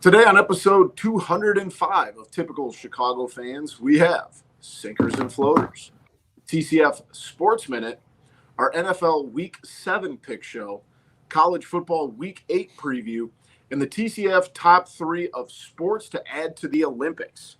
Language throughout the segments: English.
Today on episode 205 of Typical Chicago Fans, we have Sinkers and Floaters, TCF Sports Minute, our NFL Week 7 pick show, college football Week 8 preview, and the TCF top 3 of sports to add to the Olympics.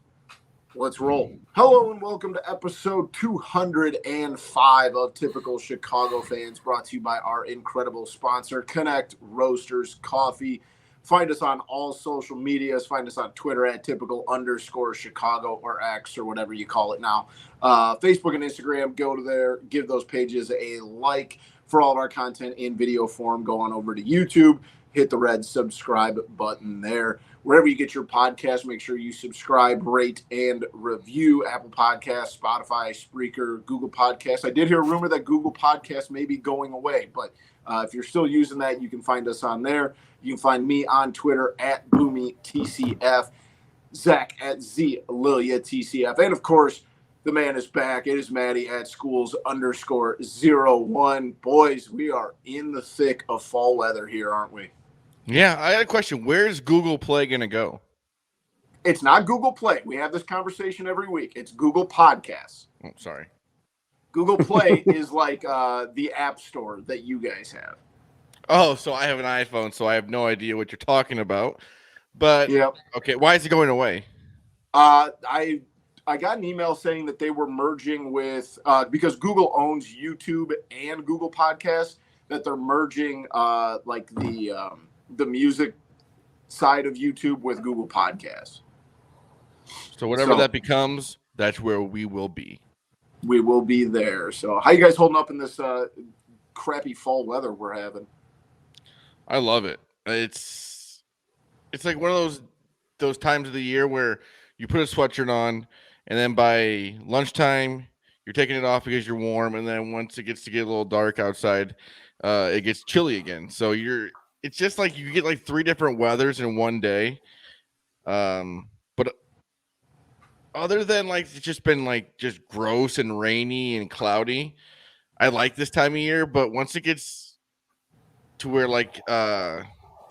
Let's roll. Hello and welcome to episode 205 of Typical Chicago Fans, brought to you by our incredible sponsor, Connect Roasters Coffee. Find us on all social medias. Find us on Twitter at typical_Chicago or X or whatever you call it now. Facebook and Instagram, go to there, give those pages a like. For all of our content in video form, go on over to YouTube, hit the red subscribe button there. Wherever you get your podcast, make sure you subscribe, rate, and review. Apple Podcasts, Spotify, Spreaker, Google Podcasts. I did hear a rumor that Google Podcasts may be going away, but if you're still using that, you can find us on there. You can find me on Twitter at BoomyTCF, Zach at ZLiliaTCF, and of course, the man is back. It is Maddie at schools_01. Boys, we are in the thick of fall weather here, aren't we? Yeah, I had a question. Where's Google Play going to go? It's not Google Play. We have this conversation every week. It's Google Podcasts. Oh, sorry. Google Play is like the app store that you guys have. Oh, so I have an iPhone, so I have no idea what you're talking about. But, yep. Okay, why is it going away? I got an email saying that they were merging with because Google owns YouTube and Google Podcasts, that they're merging like the music side of YouTube with Google Podcasts. So whatever that becomes, that's where we will be. We will be there. So how you guys holding up in this crappy fall weather we're having? I love it. It's like one of those times of the year where you put a sweatshirt on, and then by lunchtime you're taking it off because you're warm, and then once it gets to get a little dark outside, it gets chilly again. So it's just like you get like 3 different weathers in one day. But other than like it's just been like just gross and rainy and cloudy, I like this time of year. But once it gets to where like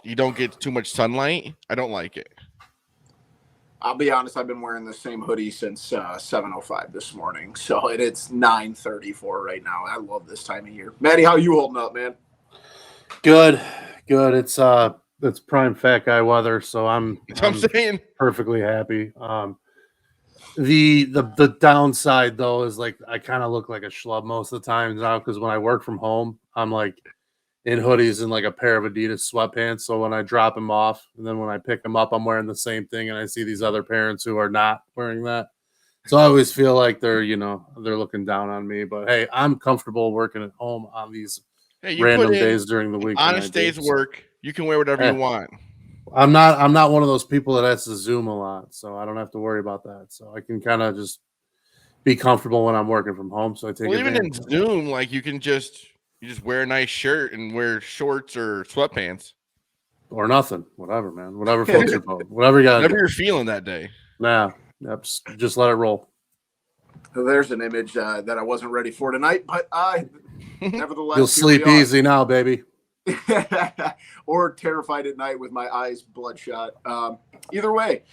you don't get too much sunlight, I don't like it. I'll be honest, I've been wearing the same hoodie since 7:05 this morning. So it's 9:34 right now. I love this time of year. Maddie, how you holding up, man? Good. It's prime fat guy weather, so I'm saying perfectly happy. The downside though is like I kind of look like a schlub most of the time now, because when I work from home, I'm like in hoodies and like a pair of Adidas sweatpants. So when I drop them off and then when I pick them up, I'm wearing the same thing, and I see these other parents who are not wearing that. So I always feel like they're looking down on me. But hey, I'm comfortable working at home on these random days during the week. Honest days work. You can wear whatever you want. I'm not one of those people that has to Zoom a lot, so I don't have to worry about that. So I can kind of just be comfortable when I'm working from home. So I take even in Zoom, like you just wear a nice shirt and wear shorts or sweatpants or nothing, whatever, man, whatever floats your boat, whatever you got. Whatever you're feeling that day. Nah, just let it roll. There's an image that I wasn't ready for tonight, but nevertheless, you'll sleep easy now, baby. Or terrified at night with my eyes bloodshot. Either way,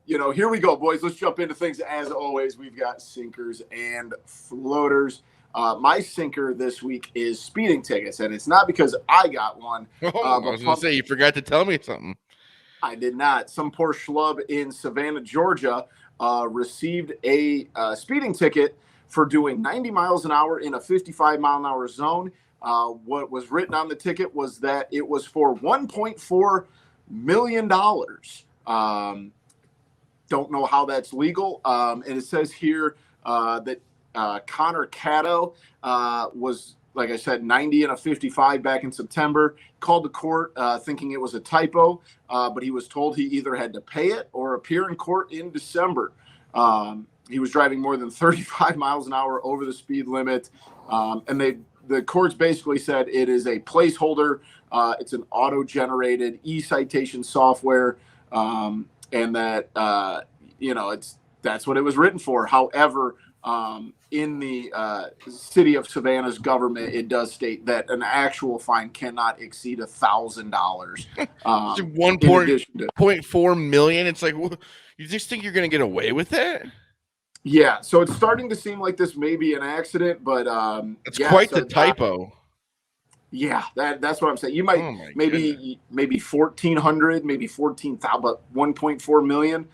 here we go, boys. Let's jump into things. As always, we've got sinkers and floaters. My sinker this week is speeding tickets, and it's not because I got one. I was going to say, you forgot to tell me something. I did not. Some poor schlub in Savannah, Georgia, received a speeding ticket for doing 90 miles an hour in a 55-mile-an-hour zone. What was written on the ticket was that it was for $1.4 million. Don't know how that's legal. And it says here that Connor Cato was, like I said, 90 and a 55 back in September. Called the court thinking it was a typo, but he was told he either had to pay it or appear in court in December. He was driving more than 35 miles an hour over the speed limit, and the courts basically said it is a placeholder. It's an auto-generated e-citation software, and that that's what it was written for. However, in the city of Savannah's government, it does state that an actual fine cannot exceed $1,000. $1.4 million. It's like, you just think you're going to get away with it? Yeah, so it's starting to seem like this may be an accident, but it's quite the typo. Yeah, that's what I'm saying. You might maybe 1,400, maybe 14,000, but 1.4 million.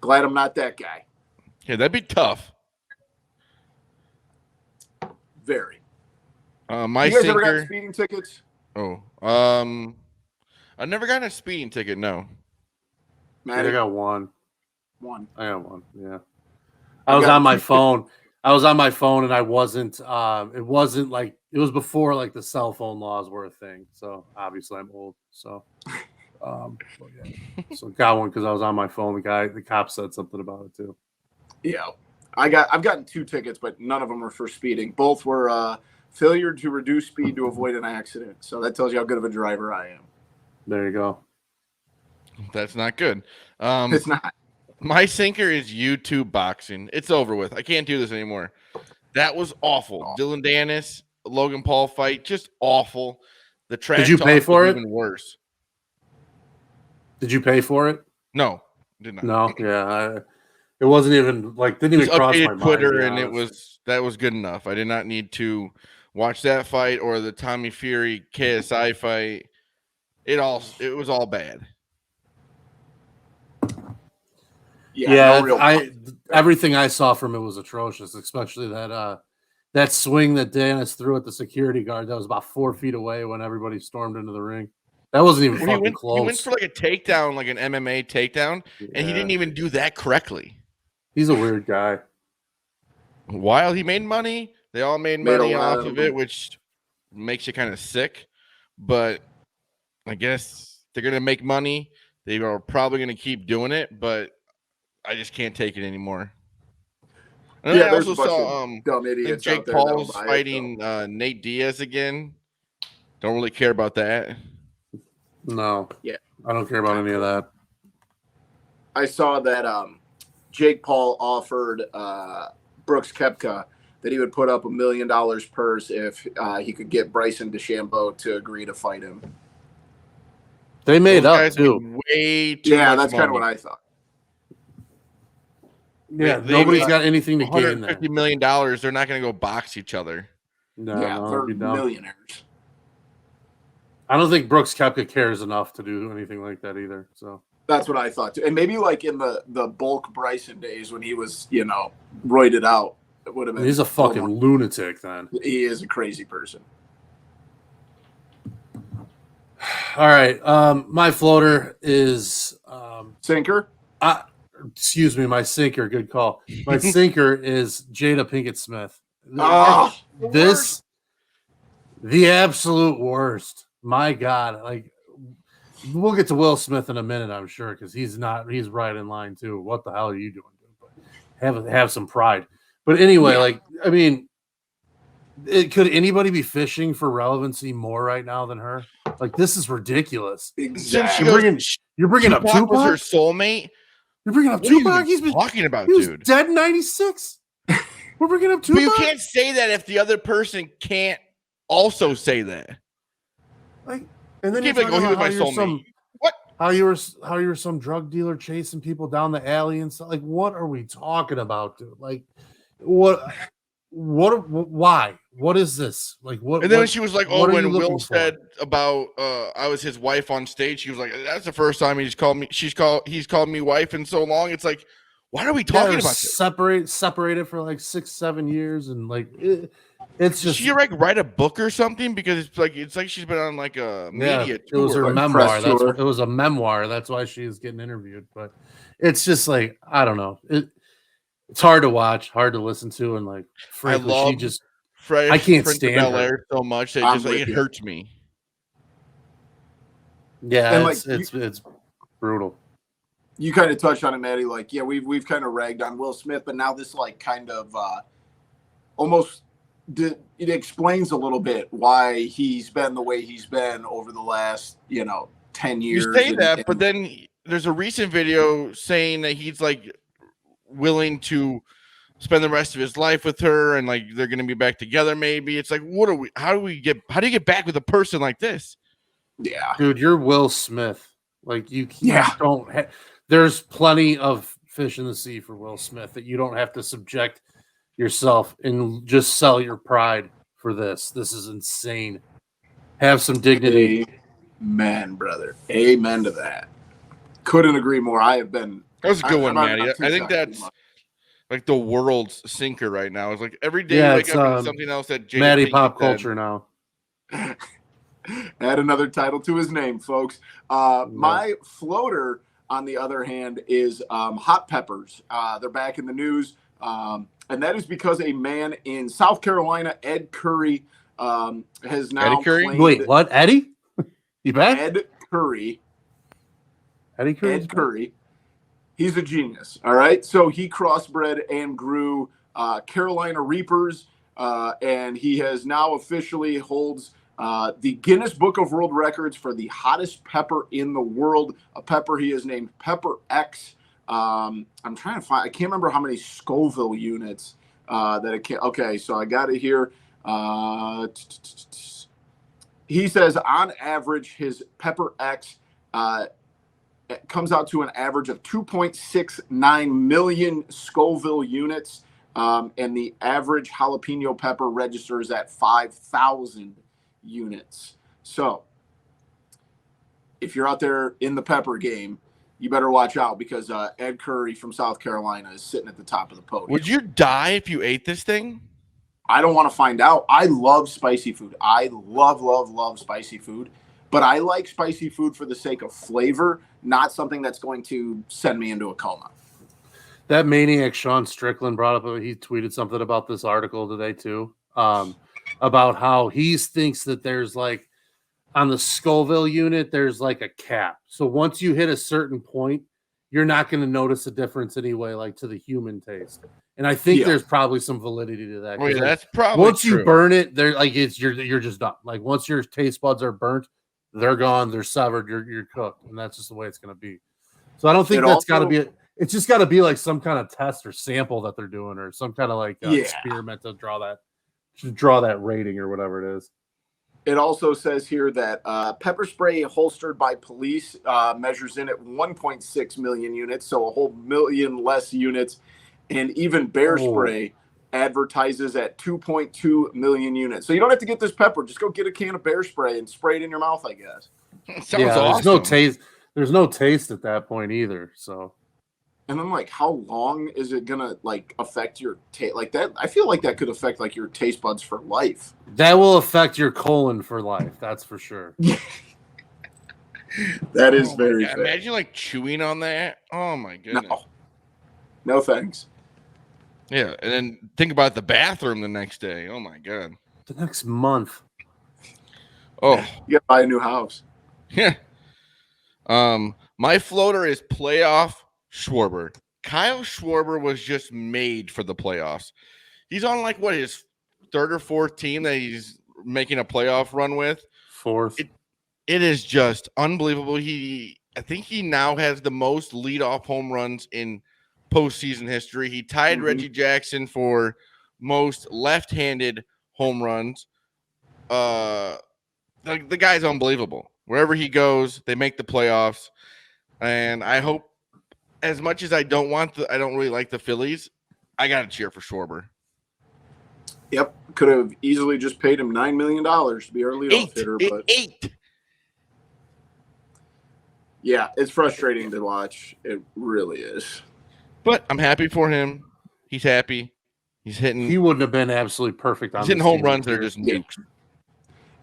Glad I'm not that guy. Yeah, that'd be tough. Very. My you guys sinker. ever got speeding tickets? Oh, I've never gotten a speeding ticket. No. Maddie? I got one. I got one. Yeah. I was on my phone. And I wasn't. It wasn't like it was before like the cell phone laws were a thing. So obviously I'm old. So, so got one because I was on my phone. The cop said something about it too. Yeah, I've gotten 2 tickets, but none of them were for speeding. Both were failure to reduce speed to avoid an accident. So that tells you how good of a driver I am. There you go. That's not good. It's not. My sinker is YouTube boxing. It's over with. I can't do this anymore. That was awful. Dylan Dennis, Logan Paul fight, just awful. The trash. Did you pay for it? Even worse. Did you pay for it? No, did not. No, yeah. It wasn't even like didn't even cross my mind. Twitter, and that was good enough. I did not need to watch that fight or the Tommy Fury KSI fight. It was all bad. Yeah, everything I saw from it was atrocious, especially that swing that Dennis threw at the security guard that was about 4 feet away when everybody stormed into the ring. That wasn't even fucking close. He went for like a takedown, like an MMA takedown, and he didn't even do that correctly. He's a weird guy. While he made money, they all made money off of it, which makes you kind of sick. But I guess they're going to make money. They are probably going to keep doing it, but I just can't take it anymore. And I also saw dumb idiots Jake Paul's fighting Nate Diaz again. Don't really care about that. No. Yeah. I don't care about any of that. I saw that Jake Paul offered Brooks Koepka that he would put up $1 million purse if he could get Bryson DeChambeau to agree to fight him. They made up too. Way too much that's money. Kind of what I thought. Yeah, nobody's got anything to gain there. $150 million. They're not going to go box each other. No, they're millionaires. I don't think Brooks Koepka cares enough to do anything like that either. So that's what I thought too. And maybe like in the bulk Bryson days when he was, roided out, it would have been. He's a fucking lunatic then. He is a crazy person. All right. My floater is sinker. Excuse me, my sinker. Good call. My sinker is Jada Pinkett Smith. The absolute worst. My God, like we'll get to Will Smith in a minute, I'm sure, because he's right in line too. What the hell are you doing? But have some pride. But anyway, could anybody be fishing for relevancy more right now than her? Like this is ridiculous. Exactly. You're bringing up Tupac was her soulmate. You're bringing up Tupac. He's been talking about, he was dude. Dead in '96. We're bringing up Tupac. But you can't say that if the other person can't also say that. Like, and then you keep like, he was my soulmate. What? How you were some drug dealer chasing people down the alley and stuff. Like, what are we talking about, dude? Like, what? Why? What is this? Like, what? And then she was like, "Oh, when Will said about I was his wife on stage, she was like, that's the first time he's called me wife in so long." It's like, why are we talking about this? Separated for like 6-7 years, and like it's just. Did she write a book or something? Because it's like she's been on like a media tour. It was her memoir. It was a memoir. That's why she's getting interviewed. But it's just like I don't know. It's hard to watch, hard to listen to, and like frankly, I can't stand her so much that it hurts me. Yeah, it's brutal. You kind of touched on it, Maddie. Like, yeah, we've kind of ragged on Will Smith, but now this like kind of almost it explains a little bit why he's been the way he's been over the last 10 years. You say that, but then there's a recent video saying that he's like willing to spend the rest of his life with her, and like they're gonna be back together. Maybe it's like, how do you get back with a person like this? Yeah, dude, you're Will Smith. Like you Yeah. don't. There's plenty of fish in the sea for Will Smith that you don't have to subject yourself and just sell your pride for this. This is insane. Have some dignity. Amen, brother. Amen to that. Couldn't agree more. I have been. That was a good one, I'm Maddie. not too I think shocked that's like the world's sinker right now. It's like every day Yeah, you wake it's, up and something else that Jada Maddie Pinkett pop said. culture now. Add another title to his name, folks. My floater, on the other hand, is hot peppers. They're back in the news, and that is because a man in South Carolina, Ed Curry, has now Eddie Curry? claimed. Wait, what? Eddie? You back? Ed Curry. Eddie Curry? Ed Curry. He's a genius. All right. So he crossbred and grew Carolina Reapers, and he has now officially holds the Guinness Book of World Records for the hottest pepper in the world. A pepper he has named Pepper X. I'm trying to find. I can't remember how many Scoville units that it can. Okay, so I got it here. He says on average his Pepper X it comes out to an average of 2.69 million Scoville units, and the average jalapeno pepper registers at 5,000 units. So if you're out there in the pepper game, you better watch out because Ed Curry from South Carolina is sitting at the top of the podium. Would you die if you ate this thing? I don't want to find out. I love spicy food. I love spicy food. But I like spicy food for the sake of flavor, not something that's going to send me into a coma. That maniac Sean Strickland brought up, he tweeted something about this article today too, about how he thinks that there's like, on the Scoville unit, there's like a cap. So once you hit a certain point, you're not going to notice a difference anyway, like to the human taste. And I think there's probably some validity to that. Well, yeah, Like, that's probably once true. you burn it, they're like you're just done. Like once your taste buds are burnt, they're gone, they're severed, you're cooked, and that's just the way it's going to be. So I don't think that's got to be. It's just got to be like some kind of test or sample that they're doing, or some kind of like experiment to draw that rating or whatever it is. It also says here that pepper spray holstered by police measures in at 1.6 million units, so a whole million less units, and even bear spray advertises at 2.2 million units. So you don't have to get this pepper. Just go get a can of bear spray and spray it in your mouth, I guess. Sounds awesome. There's no taste. There's no taste at that point either. So, and I'm like, how long is it gonna like affect your taste? Like that, I feel like that could affect like your taste buds for life. That will affect your colon for life. That's for sure. That is very fair. Imagine like chewing on that. Oh my goodness. No thanks. Yeah, and then think about the bathroom the next day. Oh my god. The next month. Oh, you gotta buy a new house. Yeah. My floater is playoff Schwarber. Kyle Schwarber was just made for the playoffs. He's on like what, his third or fourth team that he's making a playoff run with. Fourth. It is just unbelievable. I think he now has the most leadoff home runs in postseason history. He tied Reggie Jackson for most left-handed home runs. The guy's unbelievable. Wherever he goes, they make the playoffs. And I hope, as much as I don't really like the Phillies, I got to cheer for Schwarber. Yep. Could have easily just paid him $9 million to be our leadoff hitter. But $8. Yeah, it's frustrating to watch. It really is. But I'm happy for him. He's happy. He's hitting. He wouldn't have been absolutely perfect on He's hitting home runs. They're just nukes.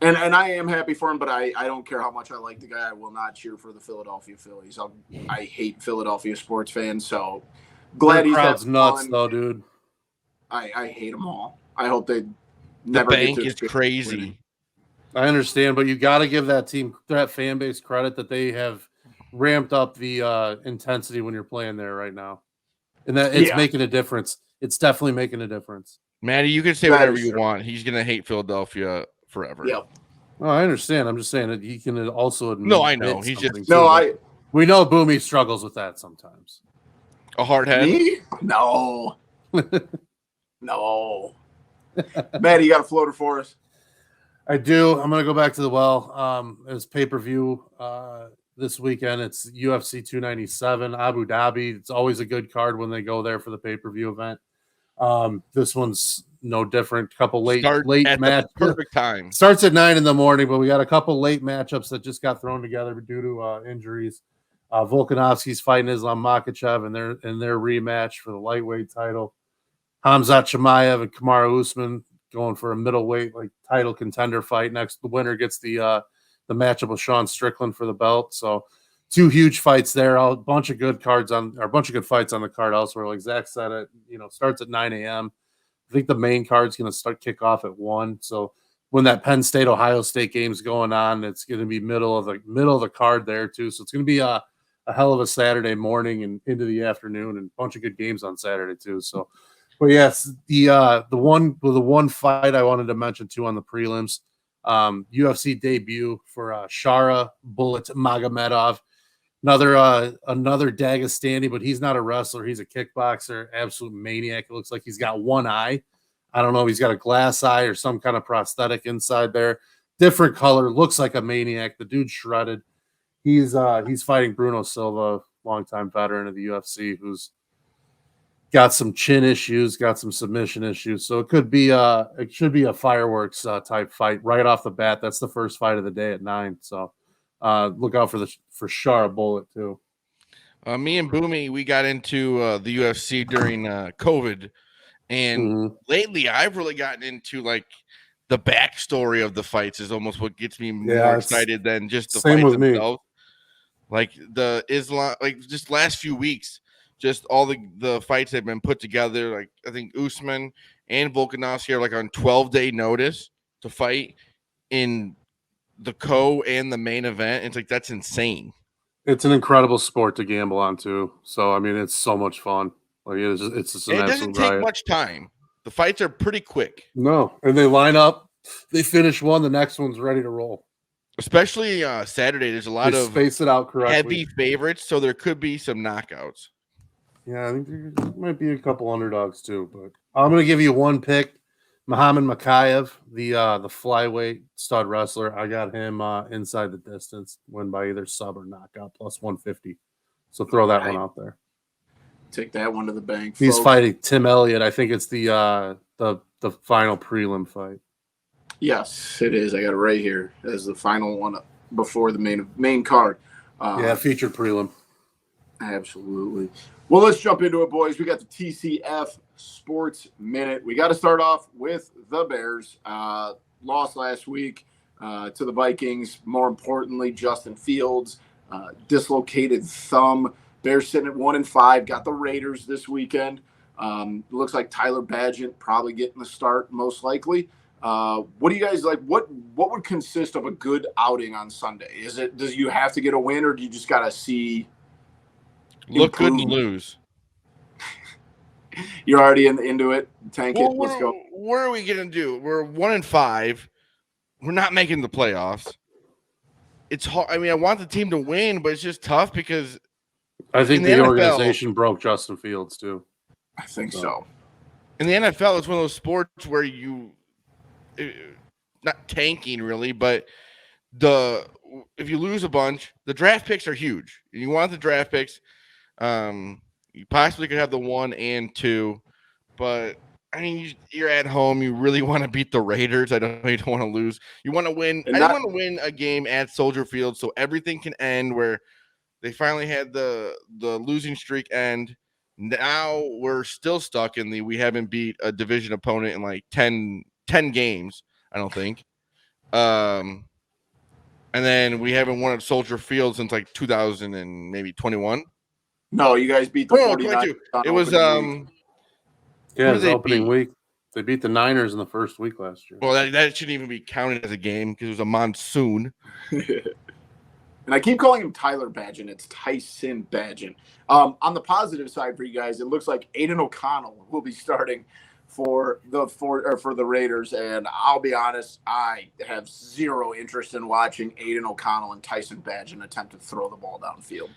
And I am happy for him, but I don't care how much I like the guy. I will not cheer for the Philadelphia Phillies. I hate Philadelphia sports fans, so glad he's crowd's having nuts fun. though, dude. I hate them all. I hope they never The get bank to is crazy. winning. I understand, but you got to give that team, that fan base, credit that they have ramped up the intensity when you're playing there right now, and that it's making a difference. It's definitely making a difference. Maddie, you can say whatever you want. He's gonna hate Philadelphia forever. Yep. Oh, I understand. I'm just saying that he can also admit. No, I know. He's just We know Boomy struggles with that sometimes. A hard head. Me? No. No. Matt, you got a floater for us? I do. I'm going to go back to the well. It's pay-per-view this weekend. It's UFC 297, Abu Dhabi. It's always a good card when they go there for the pay-per-view event. This one's no different. Couple late at match. the perfect time. Starts at 9 a.m, but we got a couple late matchups that just got thrown together due to injuries. Volkanovski's fighting Islam Makhachev in their rematch for the lightweight title. Hamzat Chimaev and Kamaru Usman going for a middleweight title contender fight. Next, the winner gets the matchup with Sean Strickland for the belt. So, two huge fights there. A bunch of good fights on the card elsewhere. Like Zach said, it starts at 9 a.m. I think the main card's going to kick off at 1. So when that Penn State Ohio State game's going on, it's going to be middle of the card there too. So it's going to be a hell of a Saturday morning and into the afternoon, and a bunch of good games on Saturday too. So, but yes, the one fight I wanted to mention too on the prelims, UFC debut for Shara Bullet Magomedov. Another Dagestani, but he's not a wrestler. He's a kickboxer, absolute maniac. It looks like he's got one eye. I don't know if he's got a glass eye or some kind of prosthetic inside there. Different color, looks like a maniac. The dude's shredded. He's fighting Bruno Silva, longtime veteran of the UFC, who's got some chin issues, got some submission issues. So it should be a fireworks type fight right off the bat. That's the first fight of the day at 9. So look out for Shara Bullet too. Me and Boomy, we got into the UFC during COVID, and lately I've really gotten into the backstory of the fights is almost what gets me more excited than just the fights themselves. Like the Islam, just last few weeks, just all the fights that have been put together. Like I think Usman and Volkanovski are on 12-day notice to fight in the and the main event. It's that's insane. It's an incredible sport to gamble on too. So I mean, it's so much fun. It's just an it doesn't take much time. The fights are pretty quick. No, and they line up. They finish one, the next one's ready to roll. Especially Saturday, there's a lot of space it out correctly. Heavy favorites, so there could be some knockouts. Yeah, I think there might be a couple underdogs too. But I'm going to give you one pick. Muhammad Makhachev, the flyweight stud wrestler. I got him inside the distance, win by either sub or knockout, plus 150. So throw that one out there. Take that one to the bank. He's fighting Tim Elliott. I think it's the final prelim fight. Yes, it is. I got it right here as the final one before the main card. Featured prelim. Absolutely. Well, let's jump into it, boys. We got the TCF Sports Minute. We got to start off with the Bears. Lost last week to the Vikings. More importantly, Justin Fields, dislocated thumb. Bears sitting at 1-5. Got the Raiders this weekend. Looks like Tyler Badgett probably getting the start, most likely. What do you guys like? What would consist of a good outing on Sunday? Does you have to get a win, or do you just got to see look good and lose? You're already into it. Tank it. Let's go. What are we gonna do? We're 1-5. We're not making the playoffs. It's hard. I mean, I want the team to win, but it's just tough because I think the organization broke Justin Fields too. I think so. In the NFL, it's one of those sports where not tanking really, but if you lose a bunch, the draft picks are huge. You want the draft picks. You possibly could have the 1 and 2, but I mean, you're at home. You really want to beat the Raiders. You don't want to lose. You want to win. I want to win a game at Soldier Field so everything can end where they finally had the losing streak end. Now we're still stuck in we haven't beat a division opponent in 10 games, I don't think. And then we haven't won at Soldier Field since 2000 and maybe 21. No, you guys beat the 49ers. It was it was opening week. They beat the Niners in the first week last year. Well, that shouldn't even be counted as a game because it was a monsoon. And I keep calling him Tyler Badgett. It's Tyson Badgett. On the positive side for you guys, it looks like Aiden O'Connell will be starting for the Raiders. And I'll be honest, I have zero interest in watching Aiden O'Connell and Tyson Badgett attempt to throw the ball downfield.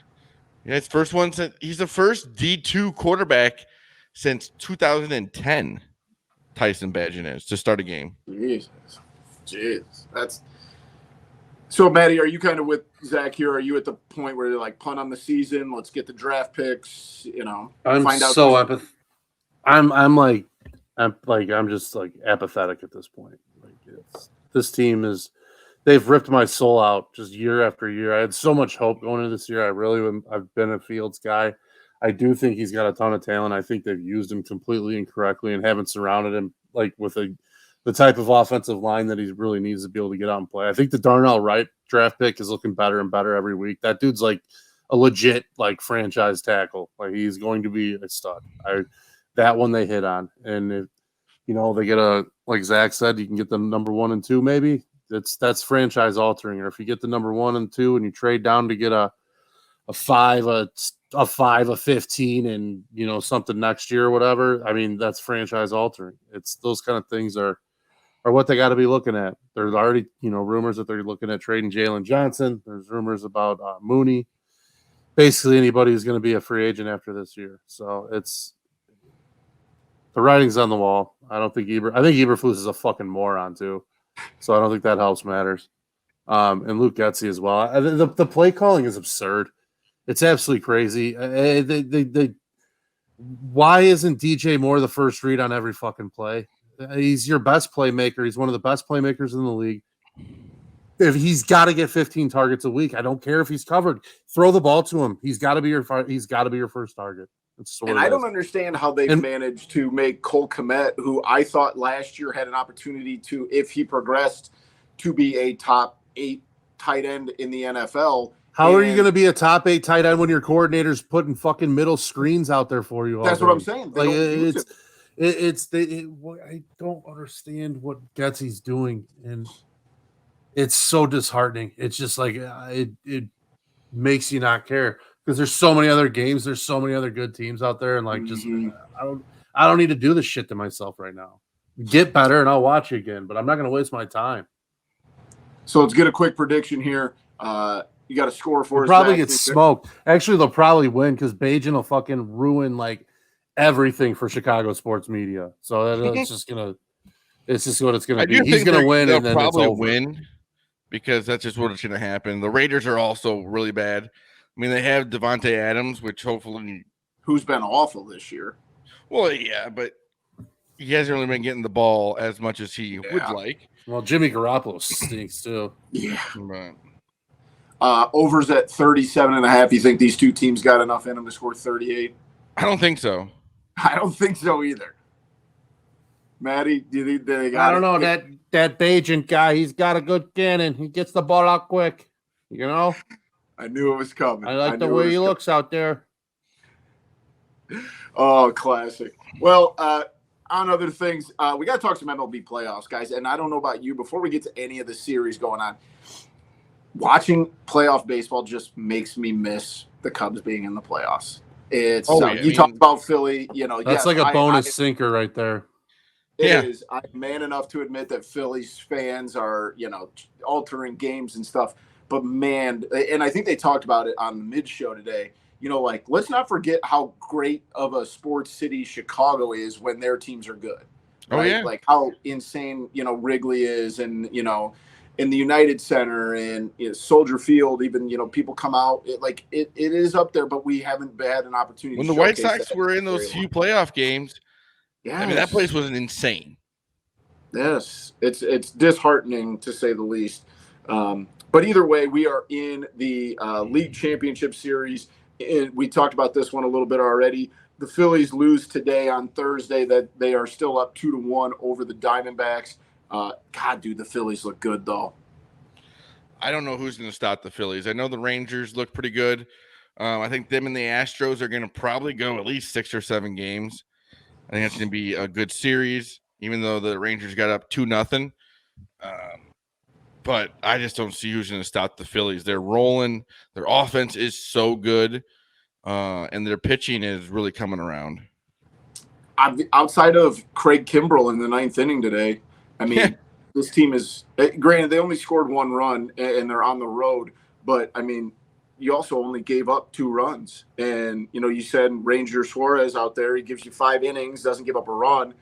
Yeah, it's first one since he's the first D2 quarterback since 2010. Tyson Bagent is to start a game. Jesus. That's so, Maddie, are you kind of with Zach here? Are you at the point where you're like, punt on the season? Let's get the draft picks, I'm find out. so apathetic. I'm just like apathetic at this point. Like this team they've ripped my soul out just year after year. I had so much hope going into this year. I've been a Fields guy. I do think he's got a ton of talent. I think they've used him completely incorrectly and haven't surrounded him like with the type of offensive line that he really needs to be able to get out and play. I think the Darnell Wright draft pick is looking better and better every week. That dude's like a legit like franchise tackle. Like he's going to be a stud. That one they hit on. And if, they get like Zach said, you can get the number 1 and 2 maybe. That's franchise altering. Or if you get the number 1 and 2 and you trade down to get a 5, a 15, and something next year or whatever. I mean, that's franchise altering. It's those kind of things are what they got to be looking at. There's already rumors that they're looking at trading Jalen Johnson. There's rumors about Mooney. Basically, anybody who's going to be a free agent after this year. So it's the writing's on the wall. I think Eberflus is a fucking moron too. So I don't think that helps matters. And Luke Getsy as well. The play calling is absurd. It's absolutely crazy. Why isn't DJ Moore the first read on every fucking play? He's your best playmaker. He's one of the best playmakers in the league. If he's got to get 15 targets a week, I don't care if he's covered. Throw the ball to him. He's got to be your first target. And I don't understand how they've managed to make Cole Kmet, who I thought last year had an opportunity to, if he progressed, to be a top 8 tight end in the NFL. How are you going to be a top 8 tight end when your coordinator's putting fucking middle screens out there for you? That's what I'm saying. I don't understand what Getsy's doing, and it's so disheartening. It's just like it makes you not care because there's so many other games, there's so many other good teams out there, and like I don't need to do this shit to myself right now. Get better, and I'll watch you again, but I'm not going to waste my time. So let's get a quick prediction here. You got a score for us? Probably get smoked. Actually, they'll probably win because Bajan will fucking ruin like everything for Chicago sports media. So it's just what it's gonna be. He's gonna win, and then probably it's over. Win because that's just what's gonna happen. The Raiders are also really bad. I mean, they have Devontae Adams, which hopefully who's been awful this year. Well, yeah, but he hasn't really been getting the ball as much as he would like. Well, Jimmy Garoppolo stinks too. Yeah. Right. Overs at 37.5. You think these two teams got enough in them to score 38? I don't think so. I don't think so either. Maddie, do you think they got I don't know. That Bajan guy, he's got a good cannon. He gets the ball out quick. I knew it was coming. I like the way he looks out there. Oh, classic. Well, on other things, we got to talk some MLB playoffs, guys. And I don't know about you, before we get to any of the series going on, watching playoff baseball just makes me miss the Cubs being in the playoffs. It's talk about Philly, That's like a bonus sinker right there. It is. I'm man enough to admit that Phillies fans are, altering games and stuff. But man, and I think they talked about it on the mid-show today. Let's not forget how great of a sports city Chicago is when their teams are good. Right? Oh yeah. Like how insane, Wrigley is, and in the United Center and Soldier Field, even people come out. It is up there, but we haven't had an opportunity. When the White Sox were in those few playoff games, I mean that place was insane. Yes, it's disheartening to say the least. But either way, we are in the league championship series. And we talked about this one a little bit already. The Phillies lose today on Thursday. That they are still up 2-1 over the Diamondbacks. God, dude, the Phillies look good, though. I don't know who's going to stop the Phillies. I know the Rangers look pretty good. I think them and the Astros are going to probably go at least 6 or 7 games. I think that's going to be a good series, even though the Rangers got up 2-0. But I just don't see who's going to stop the Phillies. They're rolling. Their offense is so good, and their pitching is really coming around. Outside of Craig Kimbrell in the 9th inning today, I mean, this team is – granted, they only scored 1 run, and they're on the road. But, I mean, you also only gave up 2 runs. And, you said Ranger Suarez out there, he gives you 5 innings, doesn't give up a run.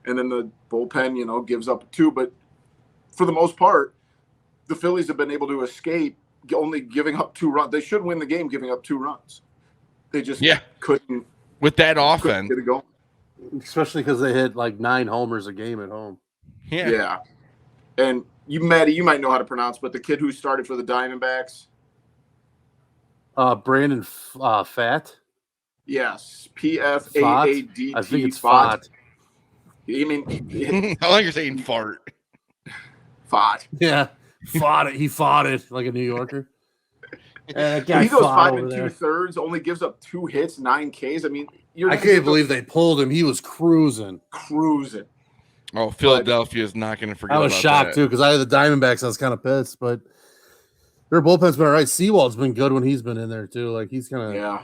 and then the bullpen, gives up 2. But for the most part, the Phillies have been able to escape only giving up 2 runs. They should win the game giving up 2 runs. They just couldn't. With that offense. Get it going. Especially because they hit like 9 homers a game at home. Yeah. And Maddie, you might know how to pronounce, but the kid who started for the Diamondbacks. Brandon Pfaadt. Yes, Pfaad. I think it's Pfaadt. You mean I like you're saying fart. Pfaadt. Yeah, fought it. He fought it like a New Yorker. And he goes 5 2/3, only gives up 2 hits, 9 Ks. I mean, I can't believe they pulled him. He was cruising. Oh, Philadelphia is not going to forget. I was shocked too because I had the Diamondbacks. I was kind of pissed, but their bullpen's been all right. Seawald's been good when he's been in there too. Like he's been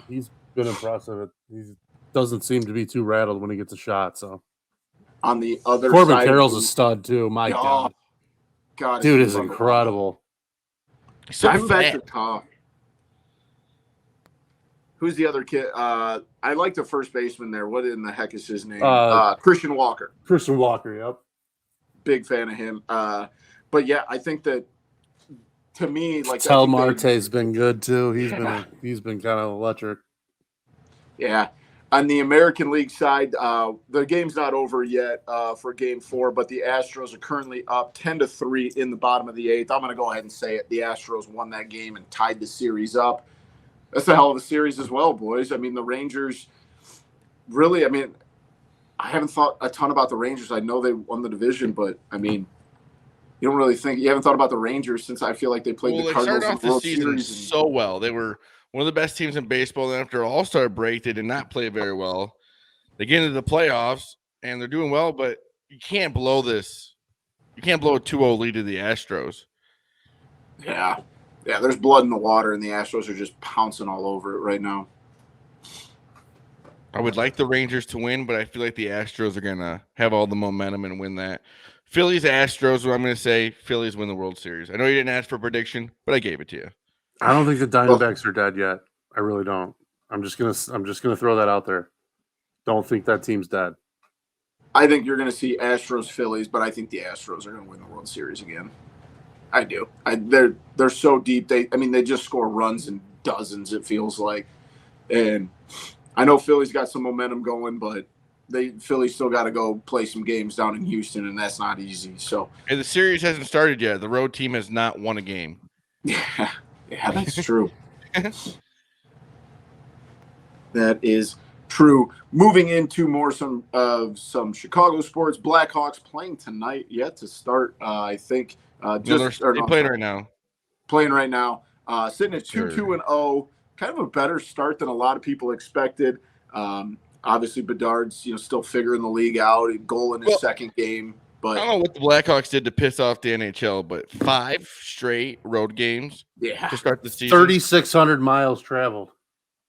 impressive. He doesn't seem to be too rattled when he gets a shot. So on the other Corbin side, Carroll's a stud too. My God, dude is incredible. Diamondbacks are tough. Who's the other kid? I like the first baseman there. What in the heck is his name? Christian Walker. Christian Walker, yep. Big fan of him. But yeah, I think that to me, like Tel Marte's been good too. He's been kind of electric. Yeah. On the American League side, the game's not over yet for Game 4, but the Astros are currently up 10-3 in the bottom of the 8th. I'm going to go ahead and say it. The Astros won that game and tied the series up. That's a hell of a series as well, boys. I mean, the Rangers really, I haven't thought a ton about the Rangers. I know they won the division, but, you don't really think – you haven't thought about the Rangers since I feel like they played the Cardinals in the World Series. So well. They were one of the best teams in baseball. Then after All-Star break, they did not play very well. They get into the playoffs, and they're doing well, but you can't blow this. You can't blow a 2-0 lead to the Astros. Yeah. Yeah, there's blood in the water, and the Astros are just pouncing all over it right now. I would like the Rangers to win, but I feel like the Astros are going to have all the momentum and win that. Phillies, Astros, what I'm going to say, Phillies win the World Series. I know you didn't ask for a prediction, but I gave it to you. I don't think the Diamondbacks are dead yet. I really don't. I'm just gonna throw that out there. Don't think that team's dead. I think you're going to see Astros, Phillies, but I think the Astros are going to win the World Series again. I do. They're so deep. They just score runs in dozens, it feels like. And I know Philly's got some momentum going, but Philly still got to go play some games down in Houston, and that's not easy. So the series hasn't started yet. The road team has not won a game. Yeah, that's true. That is true. Moving into more some Chicago sports. Blackhawks playing tonight yet to start. I think. They're playing right now. Playing right now. Sitting at 2-2-0. Kind of a better start than a lot of people expected. Obviously, Bedard's still figuring the league out. A goal in his second game. But I don't know what the Blackhawks did to piss off the NHL, but 5 straight road games to start the season. 3,600 miles traveled.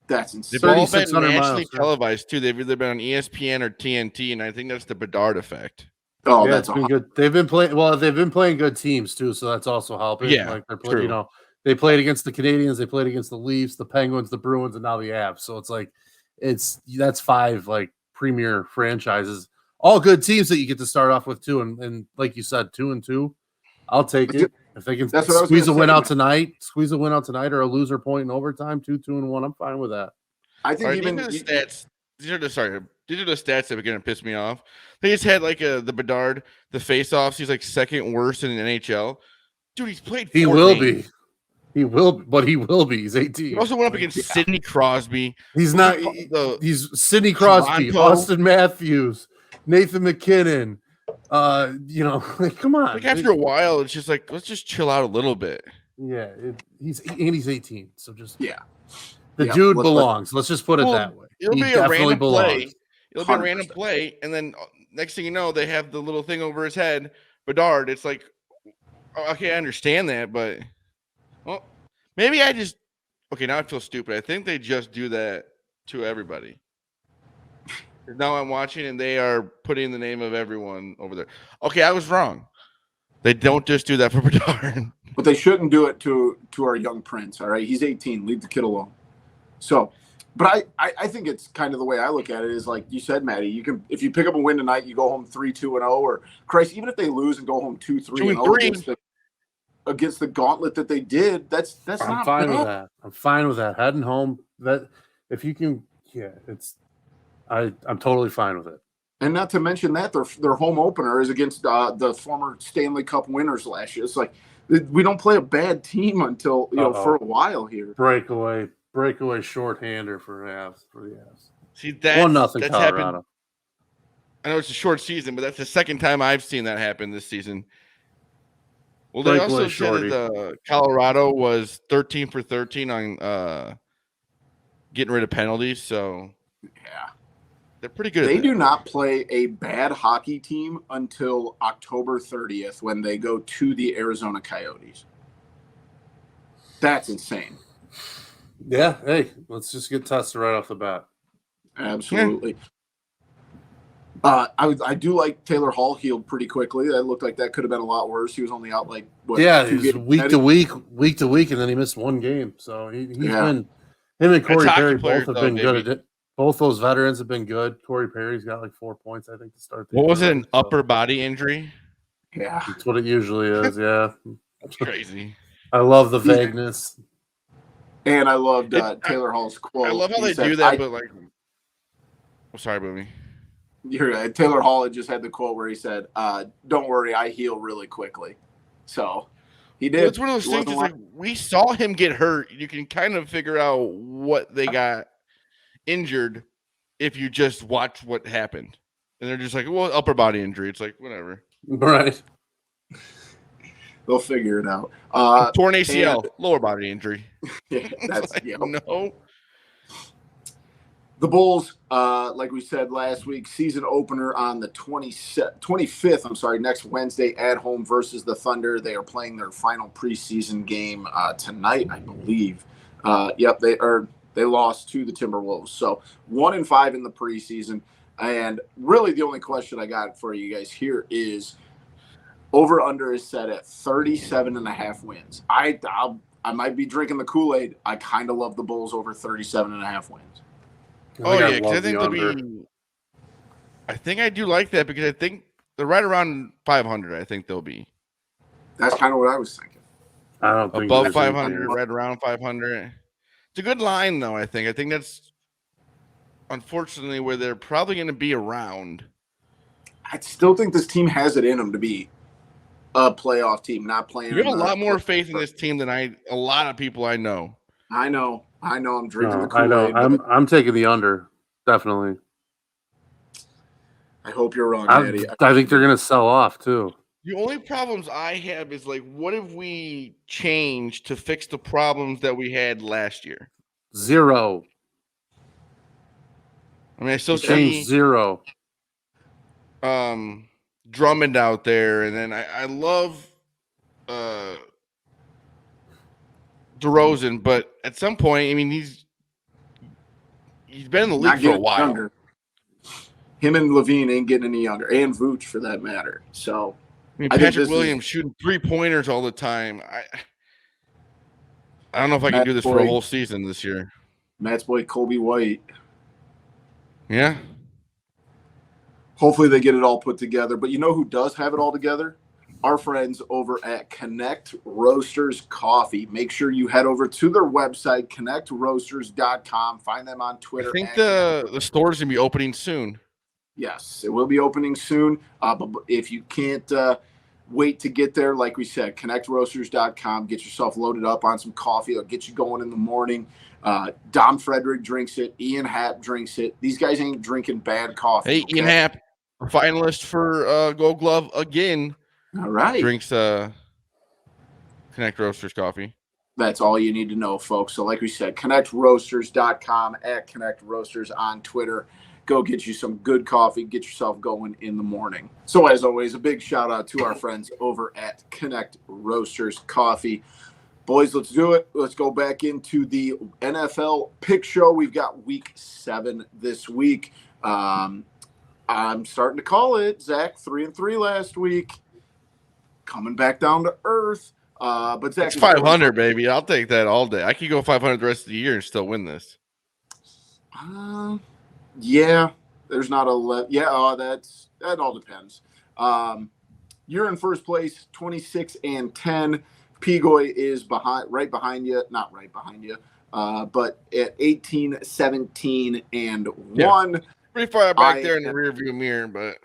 That's insane. They've all been nationally televised too. They've either been on ESPN or TNT, and I think that's the Bedard effect. Oh, yeah, that's been good. They've been playing good teams too, so that's also helping. Yeah, like they're playing, they played against the Canadians, they played against the Leafs, the Penguins, the Bruins, and now the Avs. So it's like that's 5 like premier franchises, all good teams that you get to start off with too. And like you said, 2-2, I'll take it if they can squeeze a win out tonight, or a loser point in overtime, 2-1. I'm fine with that. I think even the stats. These are the stats that are going to piss me off. They just had like the Bedard, the face-offs. He's like second worst in the NHL. Dude, he's played 4 He will games. be. He will be. He's 18. He also went up against Sidney Crosby. He's not. He's Sidney Crosby, Toronto. Austin Matthews, Nathan McKinnon. Come on. Like after a while, it's just like let's just chill out a little bit. Yeah, he's 18, so just the Yeah, dude belongs. Let's just put it that way. It'll He be a definitely random belongs. play. It'll be a random play, and then next thing you know, they have the little thing over his head. Bedard. It's like, okay, I understand that, but maybe I just now I feel stupid. I think they just do that to everybody. Now I'm watching, and they are putting the name of everyone over there. Okay, I was wrong. They don't just do that for Bedard. But they shouldn't do it to our young prince, all right? He's 18. Leave the kid alone. So But I think it's kind of the way I look at it is like you said, Maddie. You can if you pick up a win tonight, you go home 3-2-0, or Christ, even if they lose and go home 2-3-0 against the gauntlet that they did, that's I'm not fine bad. with that. I'm fine with that. Heading home, that if you can, I'm totally fine with it. And not to mention that their home opener is against the former Stanley Cup winners last year. It's like we don't play a bad team until for a while here. Breakaway shorthander for the Avs. See, 1-0 that's Colorado. happened. I know it's a short season, but that's the second time I've seen that happen this season. Well, they also said that Colorado was 13 for 13 on getting rid of penalties, so yeah, they're pretty good. They do not play a bad hockey team until October 30th when they go to the Arizona Coyotes. That's insane. Yeah, hey, let's just get tested right off the bat. Absolutely. Yeah. I do like Taylor Hall healed pretty quickly. That looked like that could have been a lot worse. He was only out like he's week to week, and then he missed one game. So he's been him and Corey Perry both have been good at it. Both those veterans have been good. Corey Perry's got like 4 points, I think, to start the year. What was it? An upper body injury? Yeah, that's what it usually is. Yeah, that's crazy. I love the vagueness. And I loved Taylor Hall's quote. I love how they do that, but like, I'm sorry, Boomy. You're right. Taylor Hall had just had the quote where he said, "Don't worry, I heal really quickly." So he did. Well, it's one of those things. Like we saw him get hurt. You can kind of figure out what they got injured if you just watch what happened, and they're just like, "Well, upper body injury." It's like whatever, right? They'll figure it out. Torn ACL, lower body injury. Yeah, that's like, no. The Bulls, like we said last week, season opener on the 25th, next Wednesday at home versus the Thunder. They are playing their final preseason game tonight, I believe. Yep, they lost to the Timberwolves. So 1-5 in the preseason. And really the only question I got for you guys here is over-under is set at 37.5 wins. I might be drinking the Kool-Aid. I kind of love the Bulls over 37.5 wins. I think they'll be. I think I do like that because I think they're right around 500. I think they'll be. That's kind of what I was thinking. I don't think above 500, right around 500. It's a good line, though. I think that's unfortunately where they're probably going to be around. I still think this team has it in them to be a playoff team, not playing. You have a lot more faith in this team than a lot of people I know. I know. I'm drinking the Kool-Aid. I know. I'm taking the under, definitely. I hope you're wrong, Eddie. I think they're going to sell off, too. The only problems I have is, like, what have we changed to fix the problems that we had last year? Zero. I mean, I still see zero. Drummond out there, and then I love DeRozan, but at some point, I mean, he's been in the league for a while. Younger. Him and Levine ain't getting any younger, and Vooch for that matter. So, I mean, Patrick Williams shooting 3-pointers all the time. I don't know if I can do this for a whole season this year. Matt's boy Kobe White. Yeah. Hopefully they get it all put together. But you know who does have it all together? Our friends over at Connect Roasters Coffee. Make sure you head over to their website, connectroasters.com. Find them on Twitter. I think the store's going to be opening soon. Yes, it will be opening soon. But if you can't wait to get there, like we said, connectroasters.com. Get yourself loaded up on some coffee. It'll get you going in the morning. Dom Frederick drinks it. Ian Happ drinks it. These guys ain't drinking bad coffee. Hey, okay? Ian Happ, finalist for Gold Glove again. All right. Drinks Connect Roasters coffee. That's all you need to know, folks. So like we said, connectroasters.com, at Connect Roasters on Twitter. Go get you some good coffee. Get yourself going in the morning. So as always, a big shout out to our friends over at Connect Roasters Coffee. Boys, let's do it. Let's go back into the NFL pick show. We've got week 7 this week. I'm starting to call it. Zach, 3-3 last week. Coming back down to earth. But Zach, it's 500, baby. I'll take that all day. I could go 500 the rest of the year and still win this. Yeah, there's not a yeah. That all depends. You're in first place, 26-10. Pigoy is right behind you, not right behind you, but at 18, 17, and Yeah. 1. Pretty far back there in the rearview mirror, but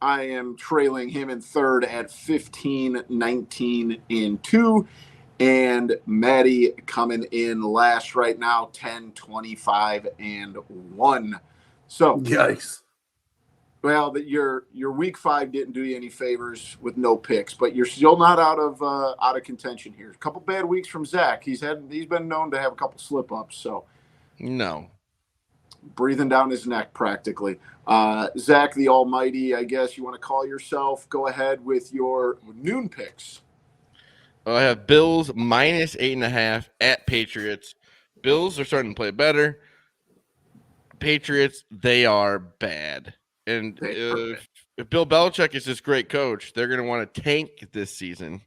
I am trailing him in third at 15, 19, and 2. And Maddie coming in last right now, 10, 25, and 1. So, Yikes. well, your week 5 didn't do you any favors with no picks, but you're still not out of contention here. A couple bad weeks from Zach. He's been known to have a couple slip ups, so no. Breathing down his neck practically. Zach the Almighty, I guess you want to call yourself. Go ahead with your noon picks. I have Bills minus 8.5 at Patriots. Bills are starting to play better. Patriots, they are bad. And if Bill Belichick is this great coach, they're going to want to tank this season,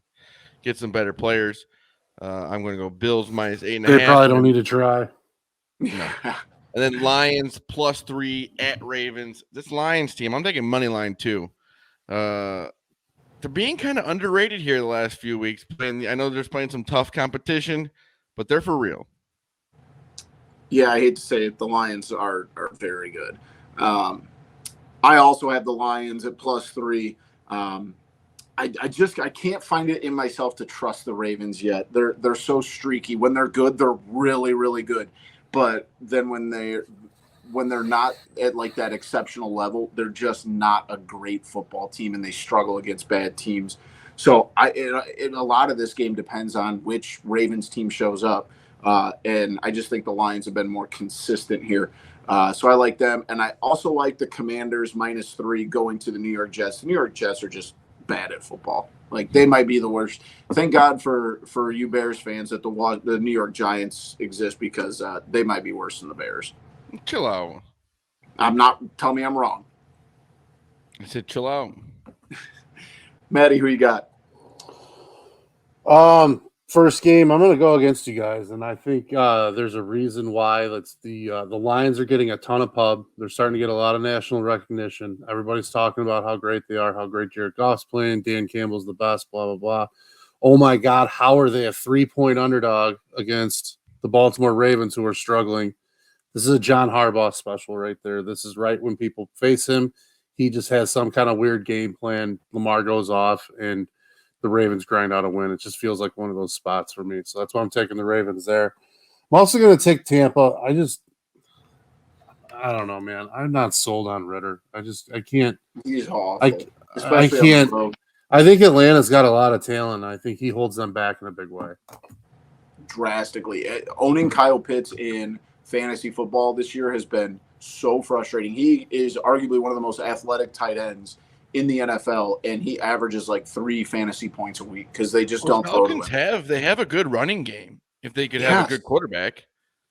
get some better players. I'm going to go Bills minus 8.5. They probably don't need to try. No. And then Lions +3 at Ravens. This Lions team, I'm taking money line too. They're being kind of underrated here the last few weeks. I know they're playing some tough competition, but they're for real. Yeah, I hate to say it, the Lions are very good. I also have the Lions at +3. I can't find it in myself to trust the Ravens yet. They're so streaky. When they're good, they're really, really good. But then when they're not at like that exceptional level, they're just not a great football team, and they struggle against bad teams. So a lot of this game depends on which Ravens team shows up, and I just think the Lions have been more consistent here. So I like them, and I also like the Commanders -3 going to the New York Jets. The New York Jets are just bad at football. Like, they might be the worst. Thank God for you Bears fans that the New York Giants exist, because they might be worse than the Bears. Chill out. Tell me I'm wrong. I said chill out. Maddie, who you got? First game, I'm going to go against you guys, and I think there's a reason why. That's the Lions are getting a ton of pub. They're starting to get a lot of national recognition. Everybody's talking about how great they are, how great Jared Goff's playing. Dan Campbell's the best, blah, blah, blah. Oh, my God, how are they a 3-point underdog against the Baltimore Ravens, who are struggling? This is a John Harbaugh special right there. This is right when people face him. He just has some kind of weird game plan. Lamar goes off, and the Ravens grind out a win. It just feels like one of those spots for me. So that's why I'm taking the Ravens there. I'm also going to take Tampa. I don't know, man. I'm not sold on Ritter. I can't. He's awful. I can't. I think Atlanta's got a lot of talent. I think he holds them back in a big way. Drastically. Owning Kyle Pitts in fantasy football this year has been so frustrating. He is arguably one of the most athletic tight ends in the NFL, and he averages like 3 fantasy points a week because they just don't throw to him. They have a good running game if they could have a good quarterback.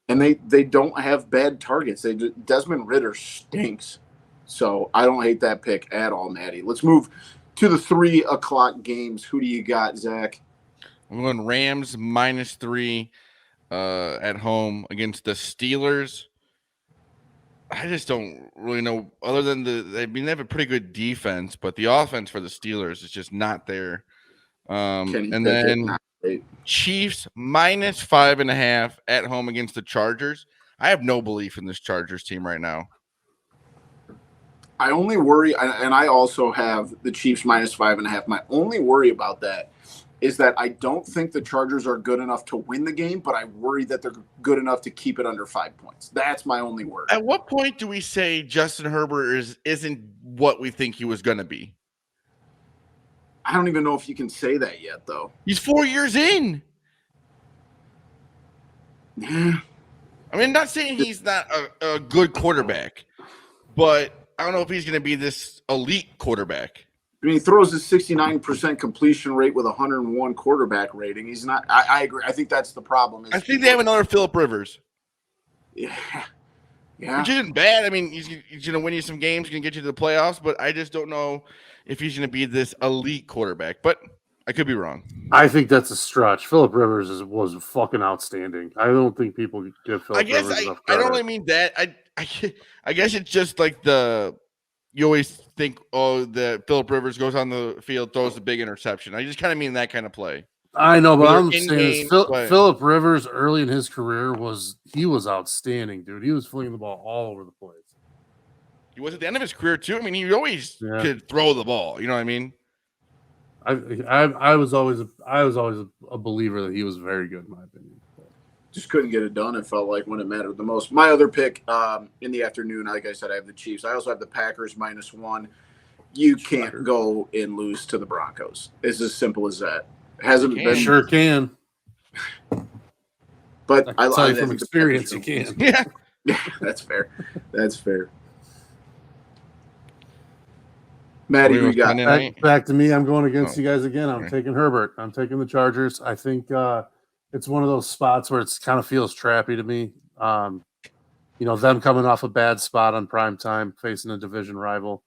And they don't have bad targets. Desmond Ritter stinks. So I don't hate that pick at all, Maddie. Let's move to the 3 o'clock games. Who do you got, Zach? I'm going Rams -3 at home against the Steelers. I just don't really know, other than they have a pretty good defense, but the offense for the Steelers is just not there. And then Chiefs -5.5 at home against the Chargers. I have no belief in this Chargers team right now. I only worry, and I also have the Chiefs -5.5. My only worry about that is that I don't think the Chargers are good enough to win the game, but I worry that they're good enough to keep it under 5 points. That's my only worry. At what point do we say Justin Herbert isn't what we think he was going to be? I don't even know if you can say that yet, though. He's 4 years in. Yeah. I mean, I'm not saying he's not a good quarterback, but I don't know if he's going to be this elite quarterback. I mean, he throws a 69% completion rate with 101 quarterback rating. He's not. I agree. I think that's the problem. I think they have another Phillip Rivers. Yeah. Which isn't bad. I mean, he's going to win you some games, going to get you to the playoffs, but I just don't know if he's going to be this elite quarterback. But I could be wrong. I think that's a stretch. Phillip Rivers was fucking outstanding. I don't think people give Phillip Rivers enough I credit. don't really mean that. I guess it's just like you always think, oh, the Phillip Rivers goes on the field, throws a big interception. I just kind of mean that kind of play. I know, but Whether I'm in saying game, but- Phillip Rivers early in his career was outstanding, dude. He was flinging the ball all over the place. He was at the end of his career too. I mean, he always could throw the ball. You know what I mean? I was always a believer that he was very good, in my opinion. Just couldn't get it done. It felt like when it mattered the most. My other pick in the afternoon, like I said, I have the Chiefs. I also have the Packers -1. You can't go and lose to the Broncos. It's as simple as that. Hasn't been. Sure can. But I can tell you from experience, you can. Yeah. Yeah, that's fair. That's fair. Maddie, we got back to me. I'm going against you guys again. I'm taking Herbert. I'm taking the Chargers. I think it's one of those spots where it's kind of feels trappy to me. Them coming off a bad spot on prime time, facing a division rival.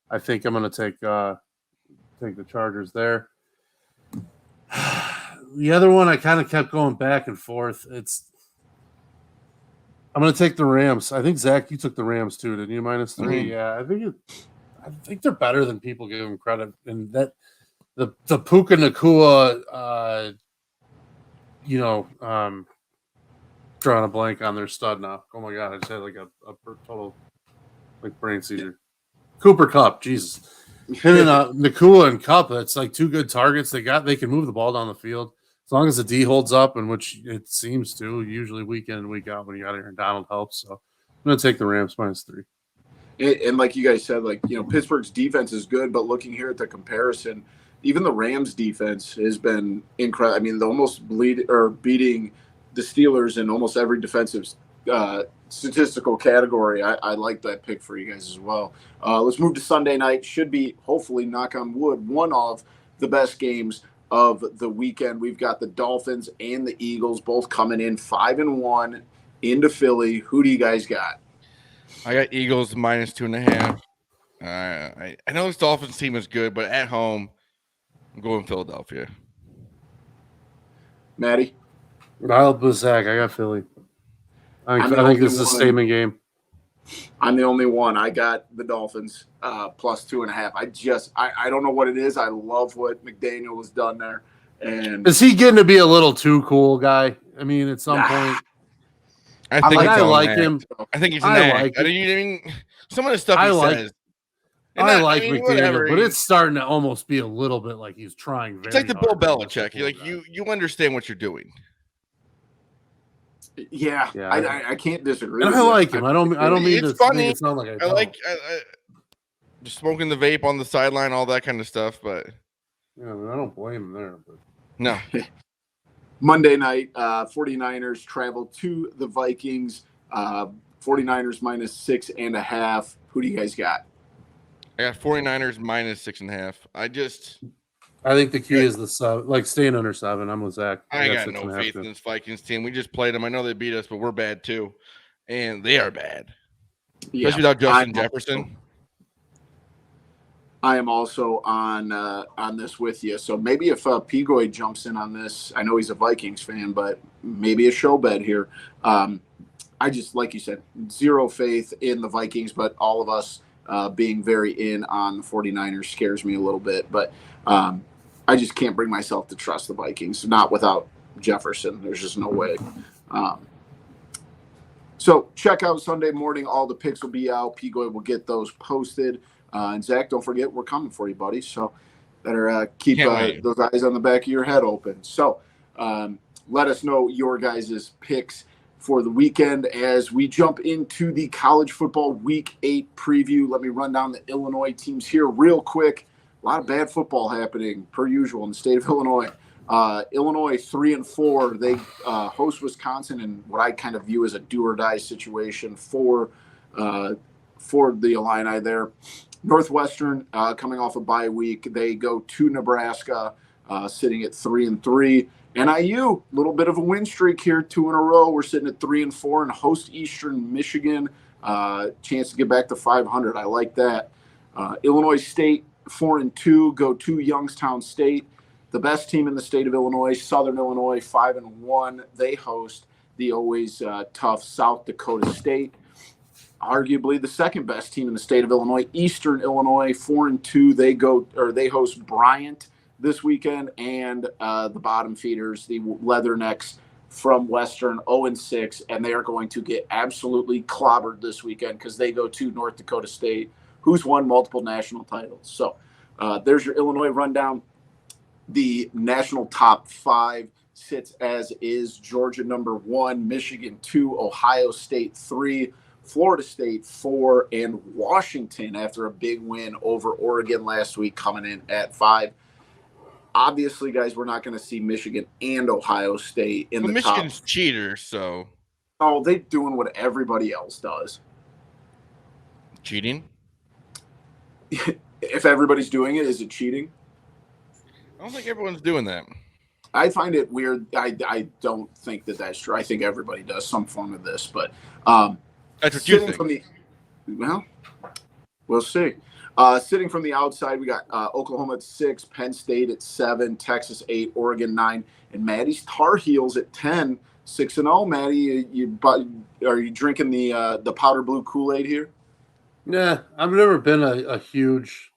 I think I'm going to take the Chargers there. The other one, I kind of kept going back and forth. I'm going to take the Rams. I think, Zach, you took the Rams too, didn't you? -3. Mm-hmm. Yeah, I think they're better than people give them credit. And that the Puka Nacua, drawing a blank on their stud now. Oh my God, I just had like a total brain seizure. Cooper Kupp, Jesus. Him and Nacua and Kupp, that's like two good targets. They can move the ball down the field. As long as the D holds up, and which it seems to, usually week in and week out when you got Aaron Donald helps. So I'm going to take the Rams -3. And like you guys said, Pittsburgh's defense is good, but looking here at the comparison, even the Rams defense has been incredible. I mean, they're almost beating the Steelers in almost every defensive statistical category. I like that pick for you guys as well. Let's move to Sunday night. Should be, hopefully, knock on wood, one of the best games of the weekend. We've got the Dolphins and the Eagles both coming in 5-1 into Philly. Who do you guys got? I got Eagles -2.5. I know this Dolphins team is good, but at home, I'm going Philadelphia. Maddie? I'll be Zach. I got Philly. I think this is a statement game. I'm the only one. I got the Dolphins +2.5. I don't know what it is. I love what McDaniel has done there. And is he getting to be a little too cool, guy? I mean, at some point. I like him. I think he's an act. I mean, some of the stuff he says. I like McDaniel, but it's starting to almost be a little bit like he's trying very hard. It's like the Bill Belichick. You understand what you're doing. Yeah. I can't disagree. And I like him. I don't mean it's to funny. make it sound like I like just smoking the vape on the sideline, all that kind of stuff. But yeah, I don't blame him there. But. No. Monday night, 49ers travel to the Vikings. 49ers -6.5. Who do you guys got? I got 49ers -6.5. I think the key is the staying under 7. I'm with Zach. I got no faith in this Vikings team. We just played them. I know they beat us, but we're bad too, and they are bad. Yeah, especially without Justin Jefferson. I am also on this with you. So maybe if Pigoy jumps in on this, I know he's a Vikings fan, but maybe a show bet here. I just, like you said, zero faith in the Vikings, but all of us being very in on the 49ers scares me a little bit. But I just can't bring myself to trust the Vikings, not without Jefferson. There's just no way. So check out Sunday morning. All the picks will be out. Pigoy will get those posted. And Zach, don't forget, we're coming for you, buddy. So better keep those eyes on the back of your head open. So let us know your guys' picks for the weekend as we jump into the college football week 8 preview. Let me run down the Illinois teams here real quick. A lot of bad football happening, per usual, in the state of Illinois. Illinois 3-4. They host Wisconsin in what I kind of view as a do-or-die situation for the Illini there. Northwestern coming off a bye week. They go to Nebraska, sitting at 3-3. NIU, a little bit of a win streak here, 2 in a row. We're sitting at 3-4 and host Eastern Michigan. Chance to get back to 500. I like that. Illinois State 4-2, go to Youngstown State. the best team in the state of Illinois, Southern Illinois, 5-1. They host the always tough South Dakota State. Arguably the second best team in the state of Illinois, Eastern Illinois, 4-2. They host Bryant this weekend, and the bottom feeders, the Leathernecks from Western, 0-6, and they are going to get absolutely clobbered this weekend because they go to North Dakota State, who's won multiple national titles. So there's your Illinois rundown. The national top 5 sits as is: Georgia number 1, Michigan 2, Ohio State 3, Florida State 4, and Washington, after a big win over Oregon last week, coming in at 5. Obviously, guys, we're not going to see Michigan and Ohio State in the Michigan's top. cheaters, so. Oh, they're doing what everybody else does. Cheating? If everybody's doing it, is it cheating? I don't think everyone's doing that. I find it weird. I don't think that that's true. I think everybody does some form of this, but That's what you think. Well, we'll see. Sitting from the outside, we got Oklahoma at 6, Penn State at 7, Texas 8, Oregon 9, and Maddie's Tar Heels at 10, 6-0. Maddie, are you drinking the powder blue Kool-Aid here? Yeah, I've never been a huge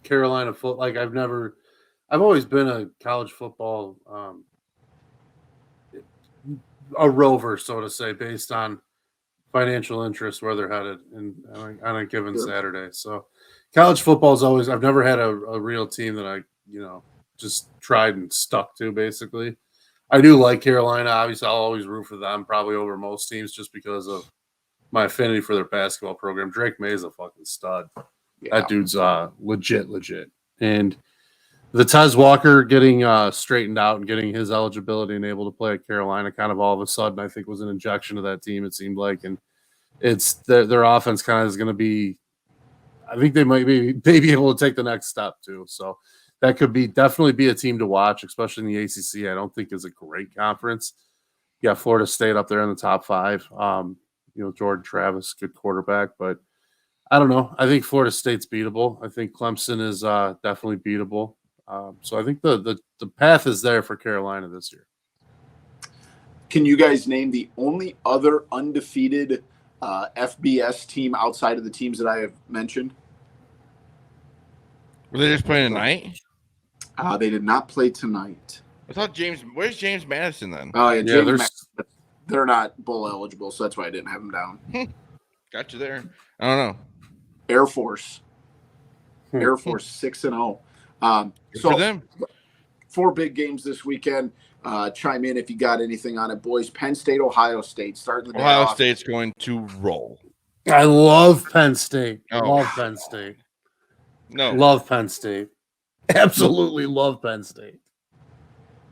Carolina foot. Like I've always been a college football a rover, so to say, based on financial interest where they're headed on a given Saturday. So college football is always, I've never had a real team that I, just tried and stuck to, basically. I do like Carolina. Obviously, I'll always root for them, probably over most teams, just because of my affinity for their basketball program. Drake May is a fucking stud. Yeah. That dude's legit. And the Tez Walker getting straightened out and getting his eligibility and able to play at Carolina kind of all of a sudden, I think, was an injection to that team, it seemed like. And it's their offense kind of is going to be, I think they might be able to take the next step too. So that could definitely be a team to watch, especially in the ACC. I don't think is a great conference. You got Florida State up there in the top 5. Jordan Travis, good quarterback, but I don't know. I think Florida State's beatable. I think Clemson is definitely beatable. So I think the path is there for Carolina this year. Can you guys name the only other undefeated FBS team outside of the teams that I have mentioned? Were they just playing tonight? They did not play tonight. I thought where's James Madison then? Oh, yeah, James Madison, they're not bowl eligible, so that's why I didn't have them down. Got you there. I don't know. Air Force 6-0. So for them. 4 big games this weekend. Chime in if you got anything on it, boys. Penn State, Ohio State. Starting the day Ohio off. State's going to roll. I love Penn State. Oh. Love Penn State. No. Love Penn State. Absolutely love Penn State.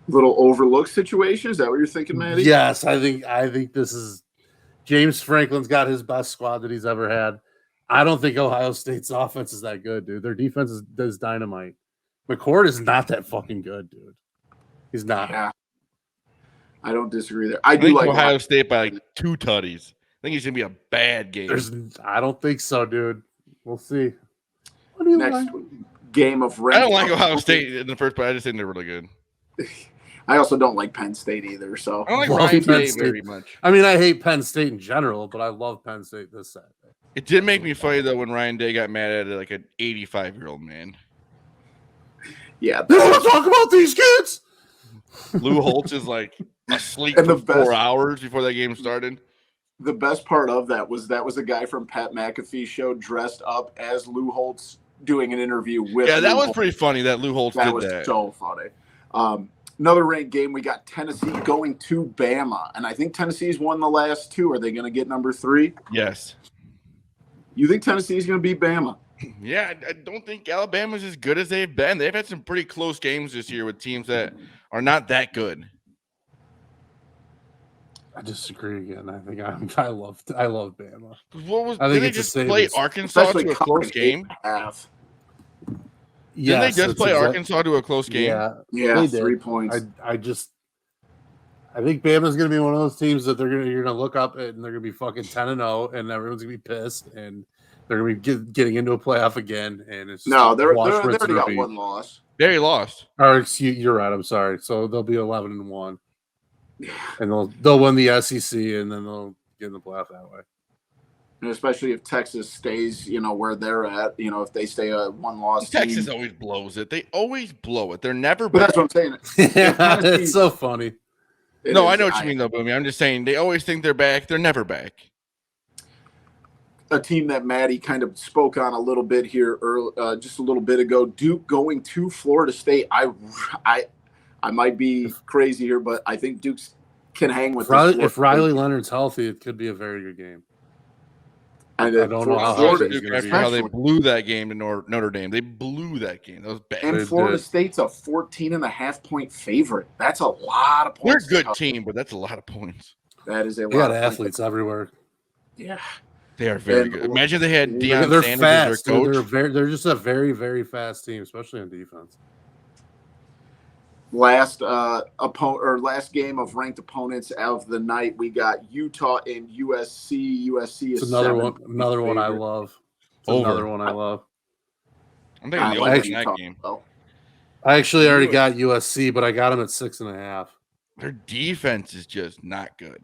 Little overlooked situation. Is that what you're thinking, Maddie? Yes, I think this is James Franklin's got his best squad that he's ever had. I don't think Ohio State's offense is that good, dude. Their defense is dynamite. McCord is not that fucking good, dude. He's not. Yeah. I don't disagree there. I do think like Ohio State by like 2 tutties. I think it's gonna be a bad game. I don't think so, dude. We'll see. What do you next like? game of I don't like Ohio State in the first place. I just think they're really good. I also don't like Penn State either. So I don't like Ryan Day very much. I mean, I hate Penn State in general, but I love Penn State this Saturday. It did make me funny though when Ryan Day got mad at like an 85-year-old man. Yeah, you want to talk about these kids? Lou Holtz is like asleep for 4 hours before that game started. The best part of that was a guy from Pat McAfee's show dressed up as Lou Holtz doing an interview with. Yeah, that Lou was Holtz. Pretty funny that Lou Holtz did that. That was so funny. Another ranked game. We got Tennessee going to Bama, and I think Tennessee's won the last 2. Are they going to get number 3? Yes. You think Tennessee's going to beat Bama? Yeah, I don't think Alabama's as good as they've been. They've had some pretty close games this year with teams that are not that good. I disagree again. I think I love Bama. Did they just play Arkansas to a close game? Didn't they just play Arkansas to a close game? Yeah, 3 points. I think Bama's going to be one of those teams that you're going to look up and they're going to be fucking 10-0, and everyone's going to be pissed, and they're going to be getting into a playoff again. And it's no, they already got 1 loss. They already lost. Or excuse, you're right. I'm sorry. So they'll be 11-1, and they'll win the SEC, and then they'll get in the playoff that way. And especially if Texas stays, where they're at, if they stay a one-loss team. Texas always blows it. They always blow it. They're never But back. that's what I'm saying. Yeah, it's so funny. No, I know what you mean, though, Boomy. I'm just saying they always think they're back. They're never back. A team that Maddie kind of spoke on a little bit here just a little bit ago, Duke going to Florida State. I might be crazy here, but I think Duke can hang with this. If Riley Leonard's healthy, it could be a very good game. I don't know how they blew that game to Notre Dame. They blew that game. That was bad. And Florida State's a 14.5-point favorite. That's a lot of points. They're a good team, but that's a lot of points. That is a lot. They got athletes everywhere. Yeah. They are very good. Imagine they had Deion They're Sanders fast. as their coach. They're just a very, very fast team, especially on defense. Last game of ranked opponents of the night, we got Utah and USC. USC is another one I love. Another one I love. I'm thinking the over in that game. I actually already got USC, but I got them at 6.5. Their defense is just not good.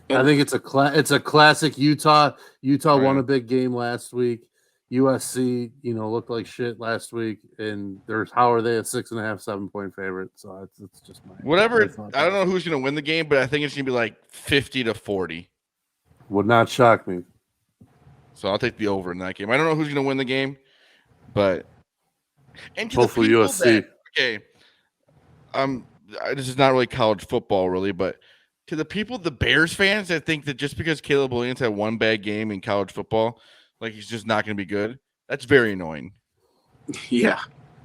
I think it's a classic Utah. Utah won a big game last week. USC, looked like shit last week, and how are they a 6.5, 7-point favorite? So it's just whatever. I don't know who's going to win the game, but I think it's going to be like 50-40. Would not shock me. So I'll take the over in that game. I don't know who's going to win the game, but hopefully USC. This is not really college football, really, but to the people, the Bears fans that think that just because Caleb Williams had one bad game in college football, like he's just not going to be good. That's very annoying. Yeah.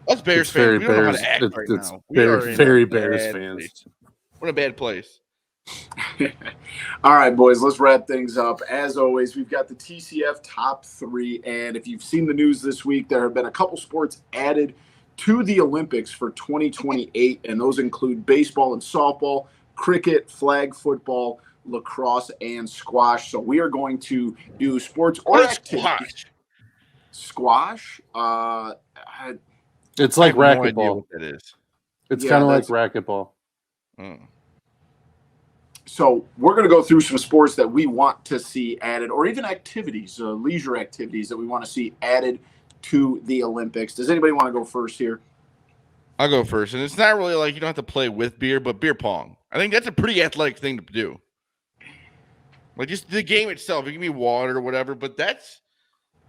Us Bears fans, we don't know how to act right now. Very Bears fans. What a bad place. All right, boys, let's wrap things up. As always, we've got the TCF top 3. And if you've seen the news this week, there have been a couple sports added to the Olympics for 2028. And those include baseball and softball, cricket, flag football, lacrosse, and squash. So we are going to do sports or activities. Squash? It's like no idea racquetball. What that is. It's kind of like racquetball. So we're going to go through some sports that we want to see added, or even activities, leisure activities that we want to see added to the Olympics. Does anybody want to go first here? I'll go first. And it's not really like you don't have to play with beer, but beer pong. I think that's a pretty athletic thing to do. Like just the game itself, it can be water or whatever, but that's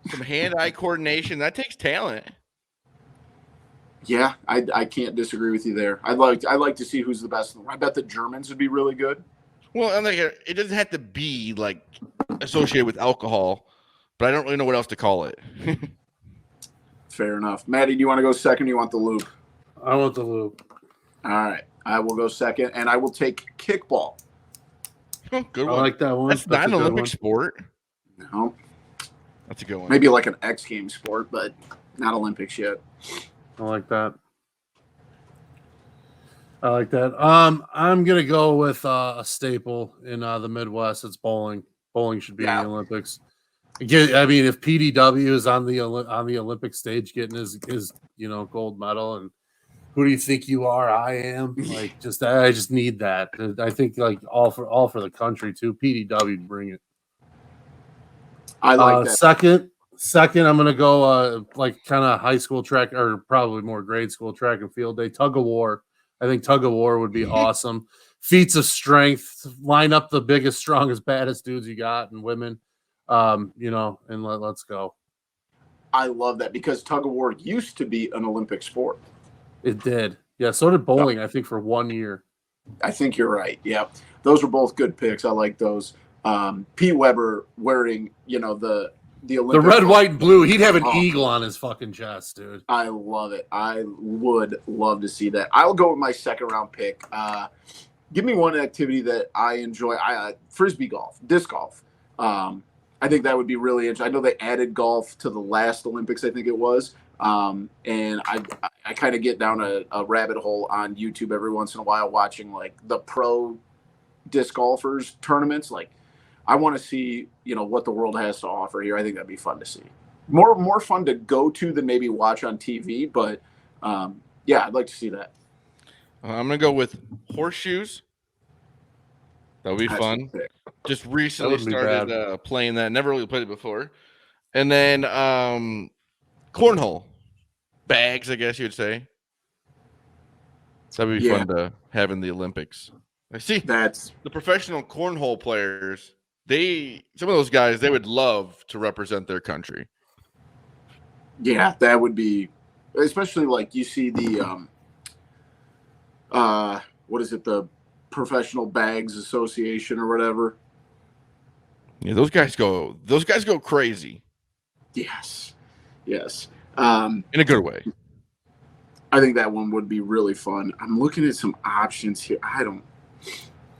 some hand-eye coordination. That takes talent. Yeah, I can't disagree with you there. I'd like to see who's the best. I bet the Germans would be really good. Well, I'm like, it doesn't have to be like associated with alcohol, but I don't really know what else to call it. Fair enough. Maddie, do you want to go second or you want the loop? I want the loop. All right. I will go second, and I will take kickball. Good one. I like that one. That's not an Olympic sport. No. That's a good one. Maybe like an X Games sport, but not Olympics yet. I like that. I'm gonna go with a staple in the Midwest. It's bowling. Bowling should be in the Olympics. I mean, if PDW is on the Olympic stage getting his gold medal, and who do you think you are? I am. Like, I just need that. I think like all for the country too. PDW bring it. I like that. Second, I'm gonna go like kind of high school track or probably more grade school track and field day. Tug of war. I think tug of war would be awesome. Feats of strength. Line up the biggest, strongest, baddest dudes you got and women. And let's go. I love that because tug of war used to be an Olympic sport. It did. Yeah, so did bowling, I think, for 1 year. I think you're right. Yeah. Those were both good picks. I like those. P. Weber wearing, the Olympic. The red, white, and blue. He'd have an eagle on his fucking chest, dude. I love it. I would love to see that. I'll go with my second round pick. Give me one activity that I enjoy. Frisbee golf, disc golf. I think that would be really interesting. I know they added golf to the last Olympics, I think it was. And I kind of get down a rabbit hole on YouTube every once in a while watching like the pro disc golfers tournaments. Like I want to see, what the world has to offer here. I think that'd be fun to see. More fun to go to than maybe watch on TV. But yeah, I'd like to see that. I'm gonna go with horseshoes. That would be That's fun. okay. Just recently wouldn't be started bad. playing that. Never really played it before. And then cornhole bags, I guess you would say. That would be Yeah. fun to have in the Olympics. I see That's the professional cornhole players. Some of those guys, they would love to represent their country. yeah, that would be, especially like you see the what is it, the Professional Bags Association or whatever. Yeah, those guys go crazy Yes. Yes. in a good way. I think that one would be really fun. I'm looking at some options here.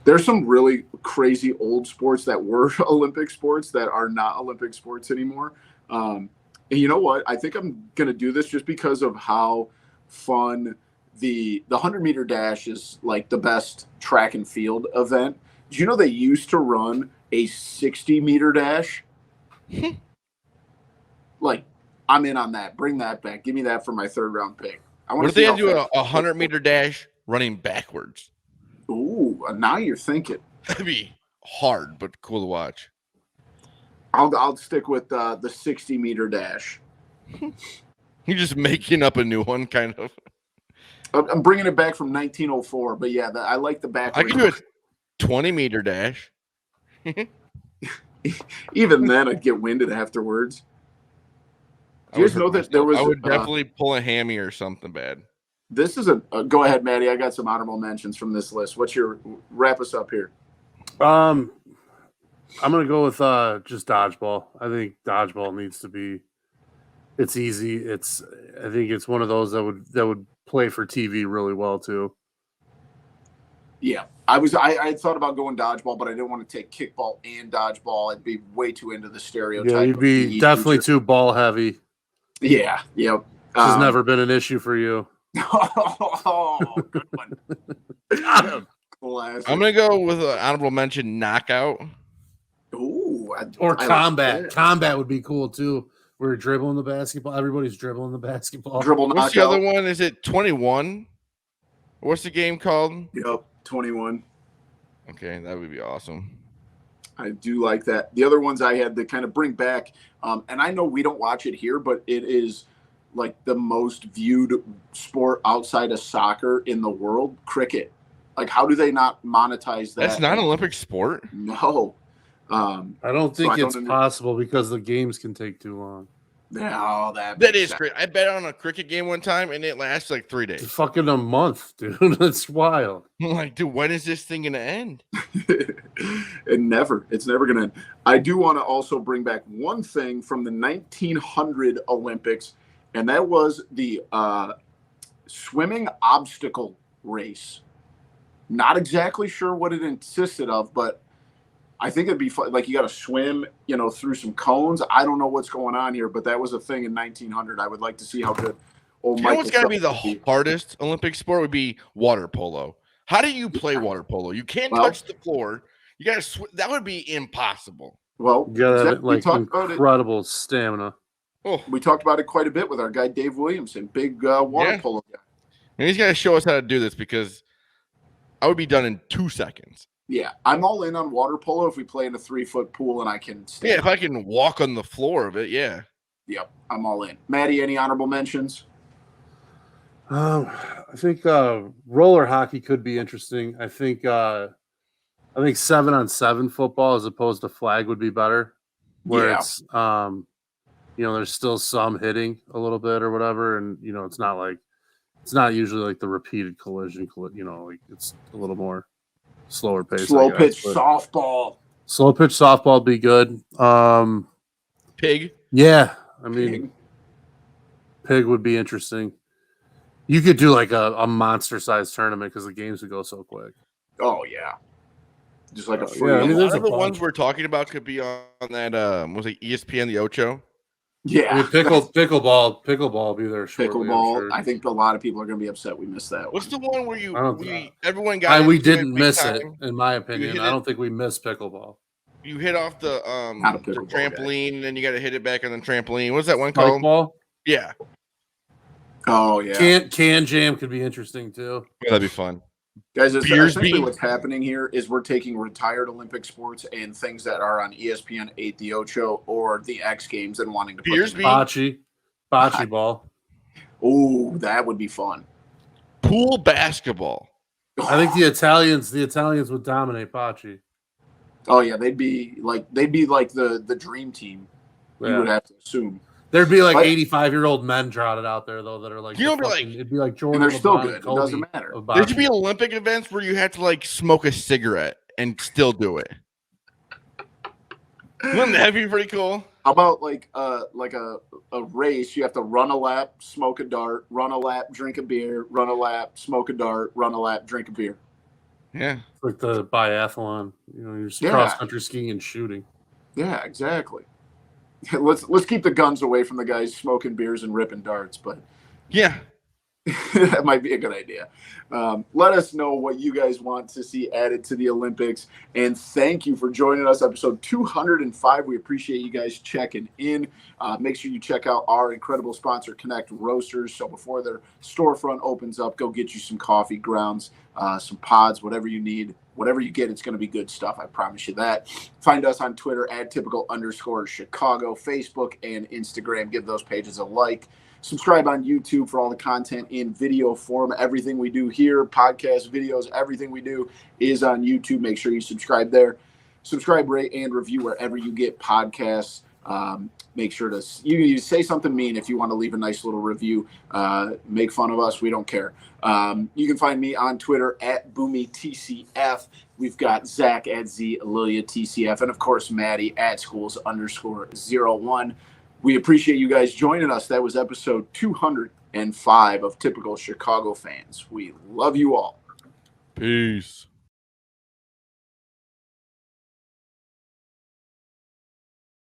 There's some really crazy old sports that were Olympic sports that are not Olympic sports anymore. And you know what? I think I'm going to do this just because of how fun the 100-meter dash is, like the best track and field event. Do you know they used to run a 60-meter dash? Like, I'm in on that. Bring that back. Give me that for my 3rd-round pick. What if they had to do a 100-meter dash running backwards? Ooh, now you're thinking. That'd be hard, but cool to watch. I'll stick with the 60-meter dash. You're just making up a new one, kind of. I'm bringing it back from 1904, but yeah, I like the back. I can do a 20-meter dash. Even then, I'd get winded afterwards. Do you guys know that there was? I would definitely pull a hammy or something bad. This is go ahead, Maddie. I got some honorable mentions from this list. What's your wrap us up here? I'm gonna go with just dodgeball. I think dodgeball needs to be. It's easy. I think it's one of those that would play for TV really well too. Yeah, I had thought about going dodgeball, but I didn't want to take kickball and dodgeball. I'd be way too into the stereotype. Yeah, you'd be definitely too ball heavy. Yeah, yeah. Which has never been an issue for you. Oh, good one. Got him. Classic. I'm gonna go with an honorable mention knockout. Ooh, or combat. Like combat would be cool too. We're dribbling the basketball. Everybody's dribbling the basketball. Dribble knockout. What's the other one? Is it 21? What's the game called? Yep, 21. Okay, that would be awesome. I do like that. The other ones I had to kind of bring back, and I know we don't watch it here, but it is like the most viewed sport outside of soccer in the world, cricket. Like, how do they not monetize that? That's not an Olympic sport? No. I don't think it's possible because the games can take too long. No, that is great. I bet on a cricket game one time, and it lasts like 3 days. It's fucking a month, dude. That's wild. I'm like, dude, when is this thing going to end? It's never going to end. I do want to also bring back one thing from the 1900 Olympics, and that was the swimming obstacle race. Not exactly sure what it consisted of, but I think it'd be fun. Like, you got to swim, through some cones. I don't know what's going on here, but that was a thing in 1900. I would like to see how good old Michael. What's got to be the hardest Olympic sport would be water polo. How do you play water polo? You can't touch the floor. You got to that would be impossible. Well, you got to have like incredible stamina. Oh. We talked about it quite a bit with our guy Dave Williamson, big water polo guy. And he's got to show us how to do this because I would be done in 2 seconds. Yeah, I'm all in on water polo if we play in a 3-foot pool and I can stay. Yeah, if I can walk on the floor of it, yeah. Yep, I'm all in. Maddie, any honorable mentions? I think roller hockey could be interesting. I think 7-on-7 football as opposed to flag would be better. Where it's there's still some hitting a little bit or whatever, and it's not usually like the repeated collision. Like it's a little more slower pace. Slow pitch softball. Slow pitch softball would be good. Pig. Yeah, I mean, pig would be interesting. You could do like a monster-sized tournament because the games would go so quick. Oh yeah, just like a free. Yeah, I mean, there's the ones we're talking about could be on that. Was it ESPN the Ocho? Yeah, I mean, pickleball will be there. Pickleball. Sure. I think a lot of people are going to be upset we missed that. What's the one where everyone got? We didn't miss it, in my opinion. I don't think we missed pickleball. you hit off the Not a pickleball guy. trampoline, and then you got to hit it back on the trampoline. What's that one Spike called? ball. Yeah, Oh yeah, Can jam could be interesting too. that'd be fun. guys. Essentially, Beersby. what's happening here is we're taking retired Olympic sports and things that are on ESPN 8, the Ocho, or the X Games, and wanting to put them Beersby. Bocce ball. Oh, that would be fun. Pool basketball. I think the Italians would dominate bocce. Oh yeah, they'd be like the dream team. You Yeah. would have to assume. There'd be like But- 85-year-old men trotted out there though that are like, You know, the be fucking- like- it'd be like Jordan. And they're still LeBron, good. It Kobe doesn't matter. of There should be bocce. Olympic events where you have to like smoke a cigarette and still do it. Wouldn't that be pretty cool? How about like a race? You have to run a lap, smoke a dart, run a lap, drink a beer, run a lap, smoke a dart, run a lap, drink a beer. Yeah. It's like the biathlon. You know, you're just Yeah. cross country skiing and shooting. Yeah, exactly. Let's keep the guns away from the guys smoking beers and ripping darts, but Yeah. that might be a good idea. Let us know what you guys want to see added to the Olympics. And thank you for joining us, episode 205. We appreciate you guys checking in. Make sure you check out our incredible sponsor, Connect Roasters. So before their storefront opens up, go get you some coffee grounds, some pods, whatever you need. Whatever you get, it's going to be good stuff. I promise you that. Find us on Twitter at @typical_Chicago, Facebook, and Instagram. Give those pages a like. Subscribe on YouTube for all the content in video form. Everything we do here, podcasts, videos, everything we do is on YouTube. Make sure you subscribe there. Subscribe, rate, and review wherever you get podcasts. Make sure to you say something mean if you want to leave a nice little review. Make fun of us. We don't care. You can find me on Twitter at BoomyTCF. We've got Zach at ZLiliaTCF. And, of course, Maddie at schools_01. We appreciate you guys joining us. That was episode 205 of Typical Chicago Fans. We love you all. Peace.